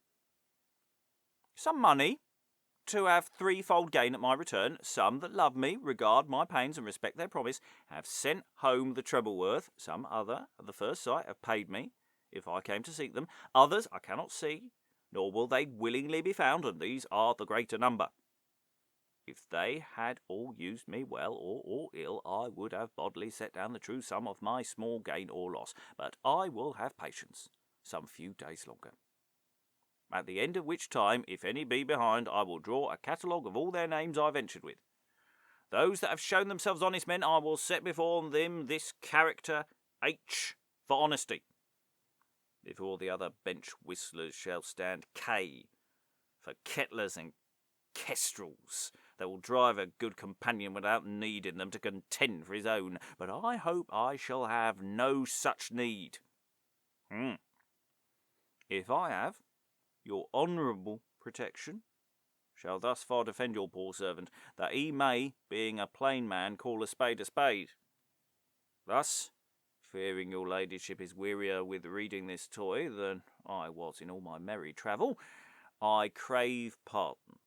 money to have threefold gain at my return. Some that love me, regard my pains, and respect their promise, have sent home the treble worth. Some other, at the first sight, have paid me, if I came to seek them. Others I cannot see, nor will they willingly be found, and these are the greater number. If they had all used me well or all ill, I would have bodily set down the true sum of my small gain or loss. But I will have patience some few days longer, at the end of which time, if any be behind, I will draw a catalogue of all their names I ventured with. Those that have shown themselves honest men, I will set before them this character H for honesty. Before the other bench whistlers shall stand K for kettlers and kestrels, that will drive a good companion without needing them to contend for his own. But I hope I shall have no such need. If I have, your honourable protection shall thus far defend your poor servant, that he may, being a plain man, call a spade a spade. Thus, fearing your ladyship is wearier with reading this toy than I was in all my merry travel, I crave pardon,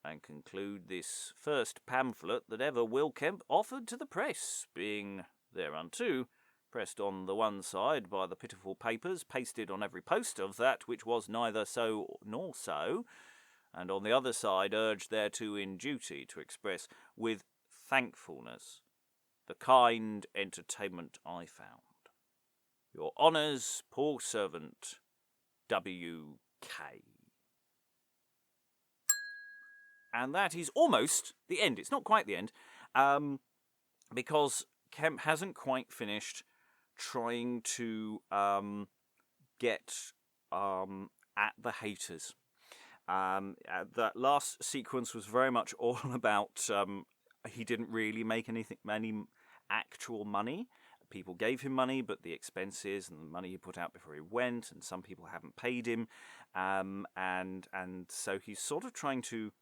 and conclude this first pamphlet that ever Will Kemp offered to the press, being thereunto pressed on the one side by the pitiful papers pasted on every post of that which was neither so nor so, and on the other side urged thereto in duty to express with thankfulness the kind entertainment I found. Your honour's poor servant, W.K. And that is almost the end. It's not quite the end, because Kemp hasn't quite finished trying to get at the haters. That last sequence was very much all about he didn't really make any actual money. People gave him money, but the expenses and the money he put out before he went, and some people haven't paid him, and so he's sort of trying to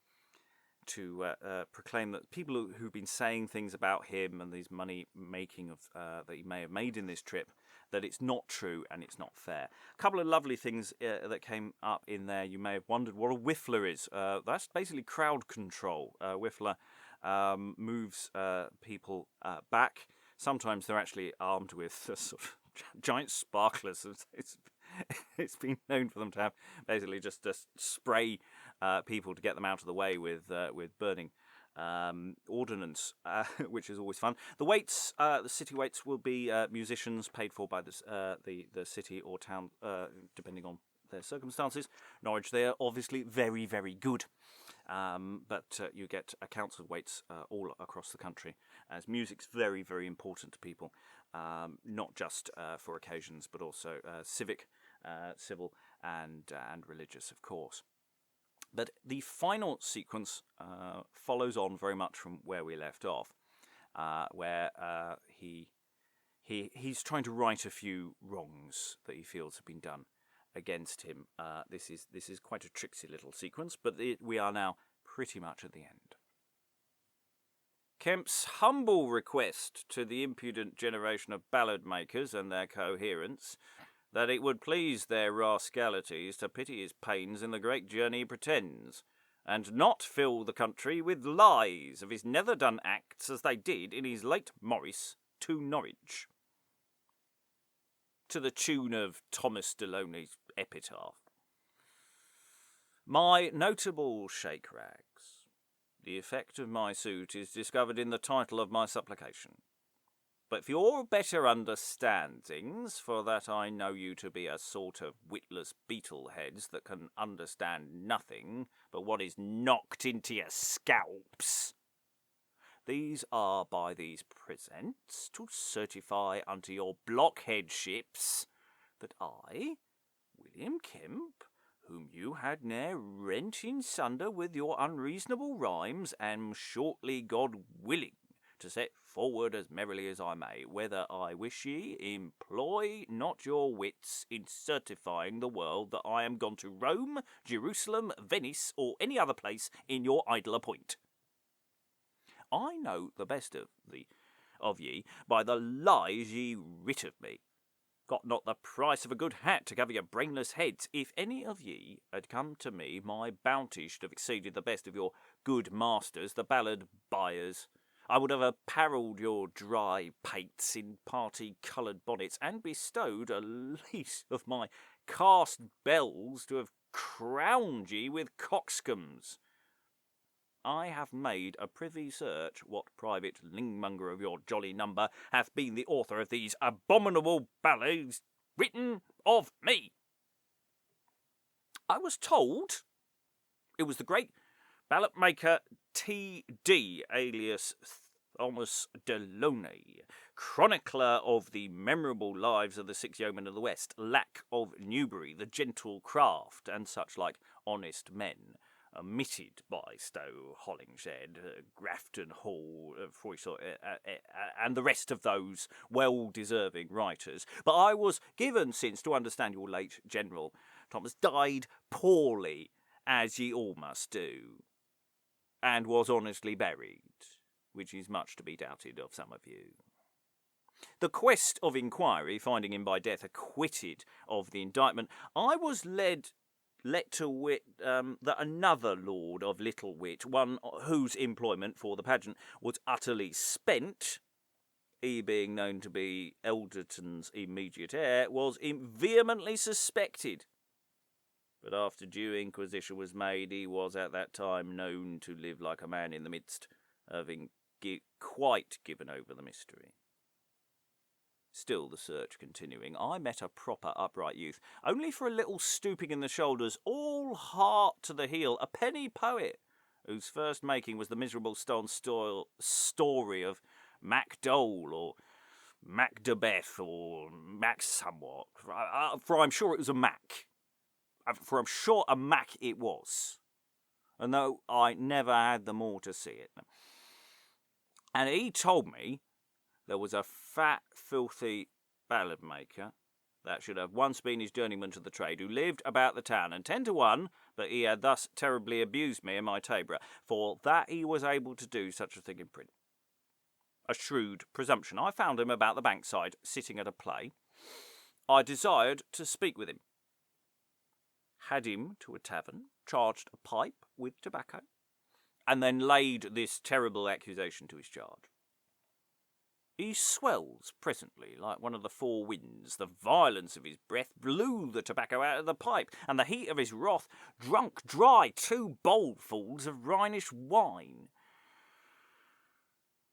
proclaim that people who've been saying things about him and these money making of that he may have made in this trip, that it's not true and it's not fair. A couple of lovely things that came up in there. You may have wondered what a whiffler is. That's basically crowd control. Whiffler moves people back. Sometimes they're actually armed with sort of giant sparklers. It's been known for them to have basically just spray people to get them out of the way with burning ordnance, which is always fun. The waits, the city waits, will be musicians paid for by the city or town, depending on their circumstances. Norwich, they are obviously very, very good. But you get accounts of waits all across the country, as music's very, very important to people, not just for occasions, but also civic, civil, and religious, of course. But the final sequence follows on very much from where we left off, where he's trying to right a few wrongs that he feels have been done against him. This is quite a tricksy little sequence, but we are now pretty much at the end. Kemp's humble request to the impudent generation of ballad makers and their coherents, that it would please their rascalities to pity his pains in the great journey he pretends, and not fill the country with lies of his never done acts as they did in his late Morris to Norwich, to the tune of Thomas Deloney's epitaph. My notable shake rags, the effect of my suit is discovered in the title of my supplication. But for your better understandings, for that I know you to be a sort of witless beetleheads that can understand nothing but what is knocked into your scalps, these are by these presents to certify unto your blockheadships that I, William Kemp, whom you had ne'er rent in sunder with your unreasonable rhymes, am shortly, God willing, to set forward as merrily as I may, whether I wish ye, employ not your wits in certifying the world that I am gone to Rome, Jerusalem, Venice, or any other place in your idler point. I know the best of ye by the lies ye writ of me. Got not the price of a good hat to cover your brainless heads. If any of ye had come to me, my bounty should have exceeded the best of your good masters, the ballad buyers. I would have apparelled your dry pates in party-coloured bonnets, and bestowed a lease of my cast bells to have crowned ye with coxcombs. I have made a privy search what private lingmonger of your jolly number hath been the author of these abominable ballads written of me. I was told it was the great ballad maker T.D. alias Thomas Delaunay, chronicler of the memorable lives of the 6 yeomen of the West, Lack of Newbury, the gentle craft, and such like honest men, omitted by Stowe, Hollingshed, Grafton Hall, and the rest of those well-deserving writers. But I was given since to understand your late General Thomas died poorly, as ye all must do, and was honestly buried, which is much to be doubted of some of you. The quest of inquiry, finding him by death acquitted of the indictment, I was let to wit that another lord of little wit, one whose employment for the pageant was utterly spent, he being known to be Elderton's immediate heir, was vehemently suspected. But after due inquisition was made, he was at that time known to live like a man in the midst, having quite given over the mystery. Still the search continuing, I met a proper upright youth, only for a little stooping in the shoulders, all heart to the heel, a penny poet, whose first making was the miserable story of Mac Dole, or Macbeth, or Mac somewhat, for I'm sure it was a Mac. For I'm sure a Mac it was, and though I never had the more to see it. And he told me there was a fat, filthy ballad maker that should have once been his journeyman to the trade, who lived about the town, and 10 to 1, but he had thus terribly abused me and my tabra, for that he was able to do such a thing in print. A shrewd presumption. I found him about the bankside, sitting at a play. I desired to speak with him. Had him to a tavern, charged a pipe with tobacco, and then laid this terrible accusation to his charge. He swells presently like one of the 4 winds. The violence of his breath blew the tobacco out of the pipe, and the heat of his wrath drunk dry 2 bowlfuls of Rhenish wine.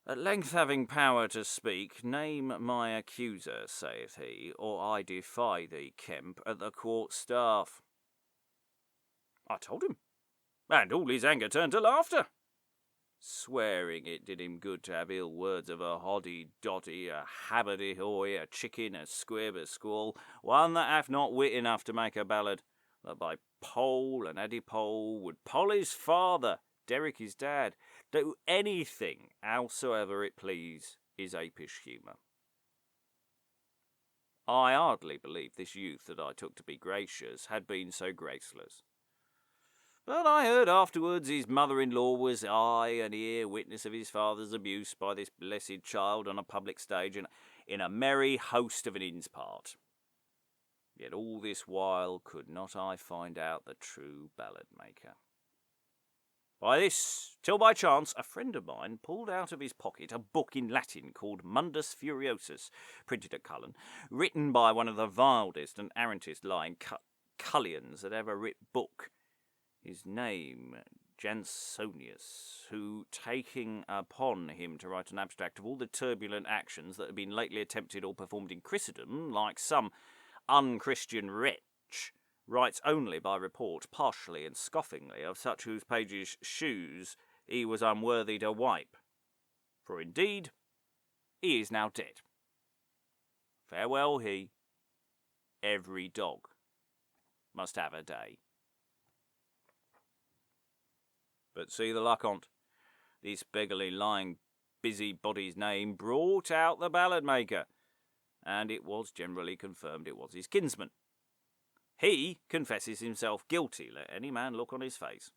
At length having power to speak, name my accuser, saith he, or I defy thee, Kemp, at the court staff. I told him, and all his anger turned to laughter, swearing it did him good to have ill words of a hoddy-doddy, a habberdy-hoy, a chicken, a squib, a squall, one that hath not wit enough to make a ballad, that by Pole and Adipole would poll his father, Derrick his dad, do anything, howsoever it please, his apish humour. I hardly believed this youth that I took to be gracious had been so graceless. But I heard afterwards his mother-in-law was eye and ear witness of his father's abuse by this blessed child on a public stage and in a merry host of an inn's part. Yet all this while could not I find out the true ballad maker. By this, till by chance, a friend of mine pulled out of his pocket a book in Latin called Mundus Furiosus, printed at Cullen, written by one of the wildest and arrantest lying cullions that ever writ book. His name, Jansonius, who, taking upon him to write an abstract of all the turbulent actions that have been lately attempted or performed in Christendom, like some unchristian wretch, writes only by report, partially and scoffingly, of such whose pages' shoes he was unworthy to wipe. For indeed, he is now dead. Farewell he, every dog must have a day. But see the luck on't. This beggarly lying busybody's name brought out the ballad maker, and it was generally confirmed it was his kinsman. He confesses himself guilty, let any man look on his face.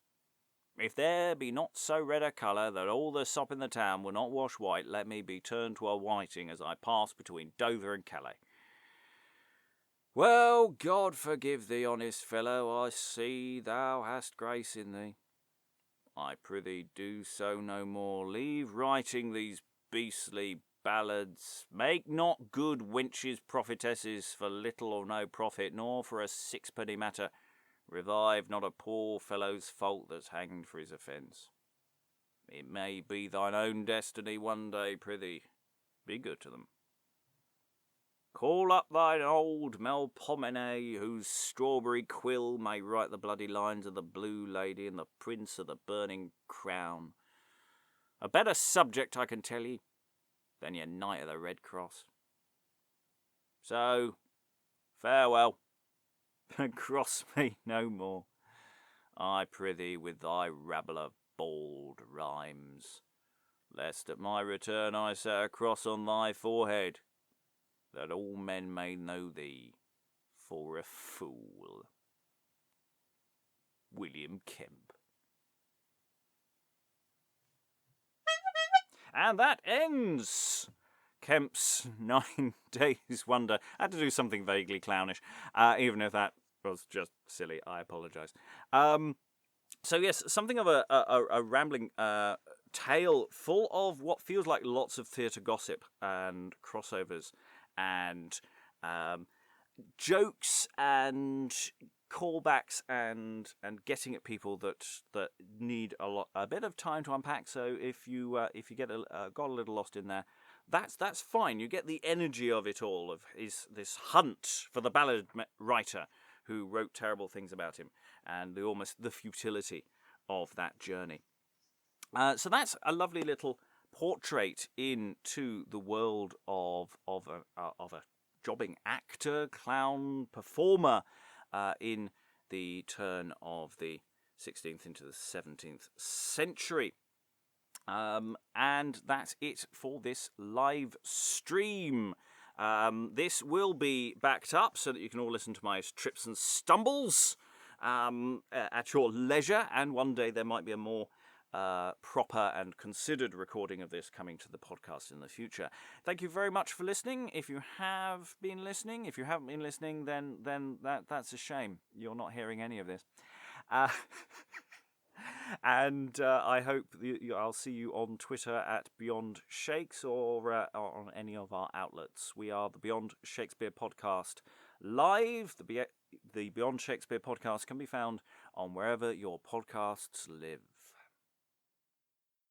If there be not so red a colour that all the sop in the town will not wash white, let me be turned to a whiting as I pass between Dover and Calais. Well, God forgive thee, honest fellow, I see thou hast grace in thee. I prithee do so no more. Leave writing these beastly ballads. Make not good wenches prophetesses for little or no profit, nor for a sixpenny matter. Revive not a poor fellow's fault that's hanged for his offence. It may be thine own destiny one day, prithee. Be good to them. Call up thine old Melpomene, whose strawberry quill may write the bloody lines of the Blue Lady and the Prince of the Burning Crown. A better subject, I can tell ye, than your Knight of the Red Cross. So, farewell, and cross me no more, I prithee, with thy rabble of bald rhymes, lest at my return I set a cross on thy forehead, that all men may know thee for a fool. William Kemp. And that ends Kemp's 9 Days Wonder. I had to do something vaguely clownish, even if that was just silly. I apologise. So yes, something of a rambling tale full of what feels like lots of theatre gossip and crossovers and jokes and callbacks and getting at people that need a bit of time to unpack. So if you got a little lost in there, that's fine. You get the energy of it all, of this hunt for the ballad writer who wrote terrible things about him, and the futility of that journey. So that's a lovely little portrait into the world of a jobbing actor, clown, performer in the turn of the 16th into the 17th century. And that's it for this live stream. This will be backed up so that you can all listen to my trips and stumbles at your leisure, and one day there might be a more proper and considered recording of this coming to the podcast in the future. Thank you very much for listening. If you have been listening, if you haven't been listening, then that's a shame. You're not hearing any of this. And I hope I'll see you on Twitter at Beyond Shakes or on any of our outlets. We are the Beyond Shakespeare Podcast live. The Beyond Shakespeare Podcast can be found on wherever your podcasts live.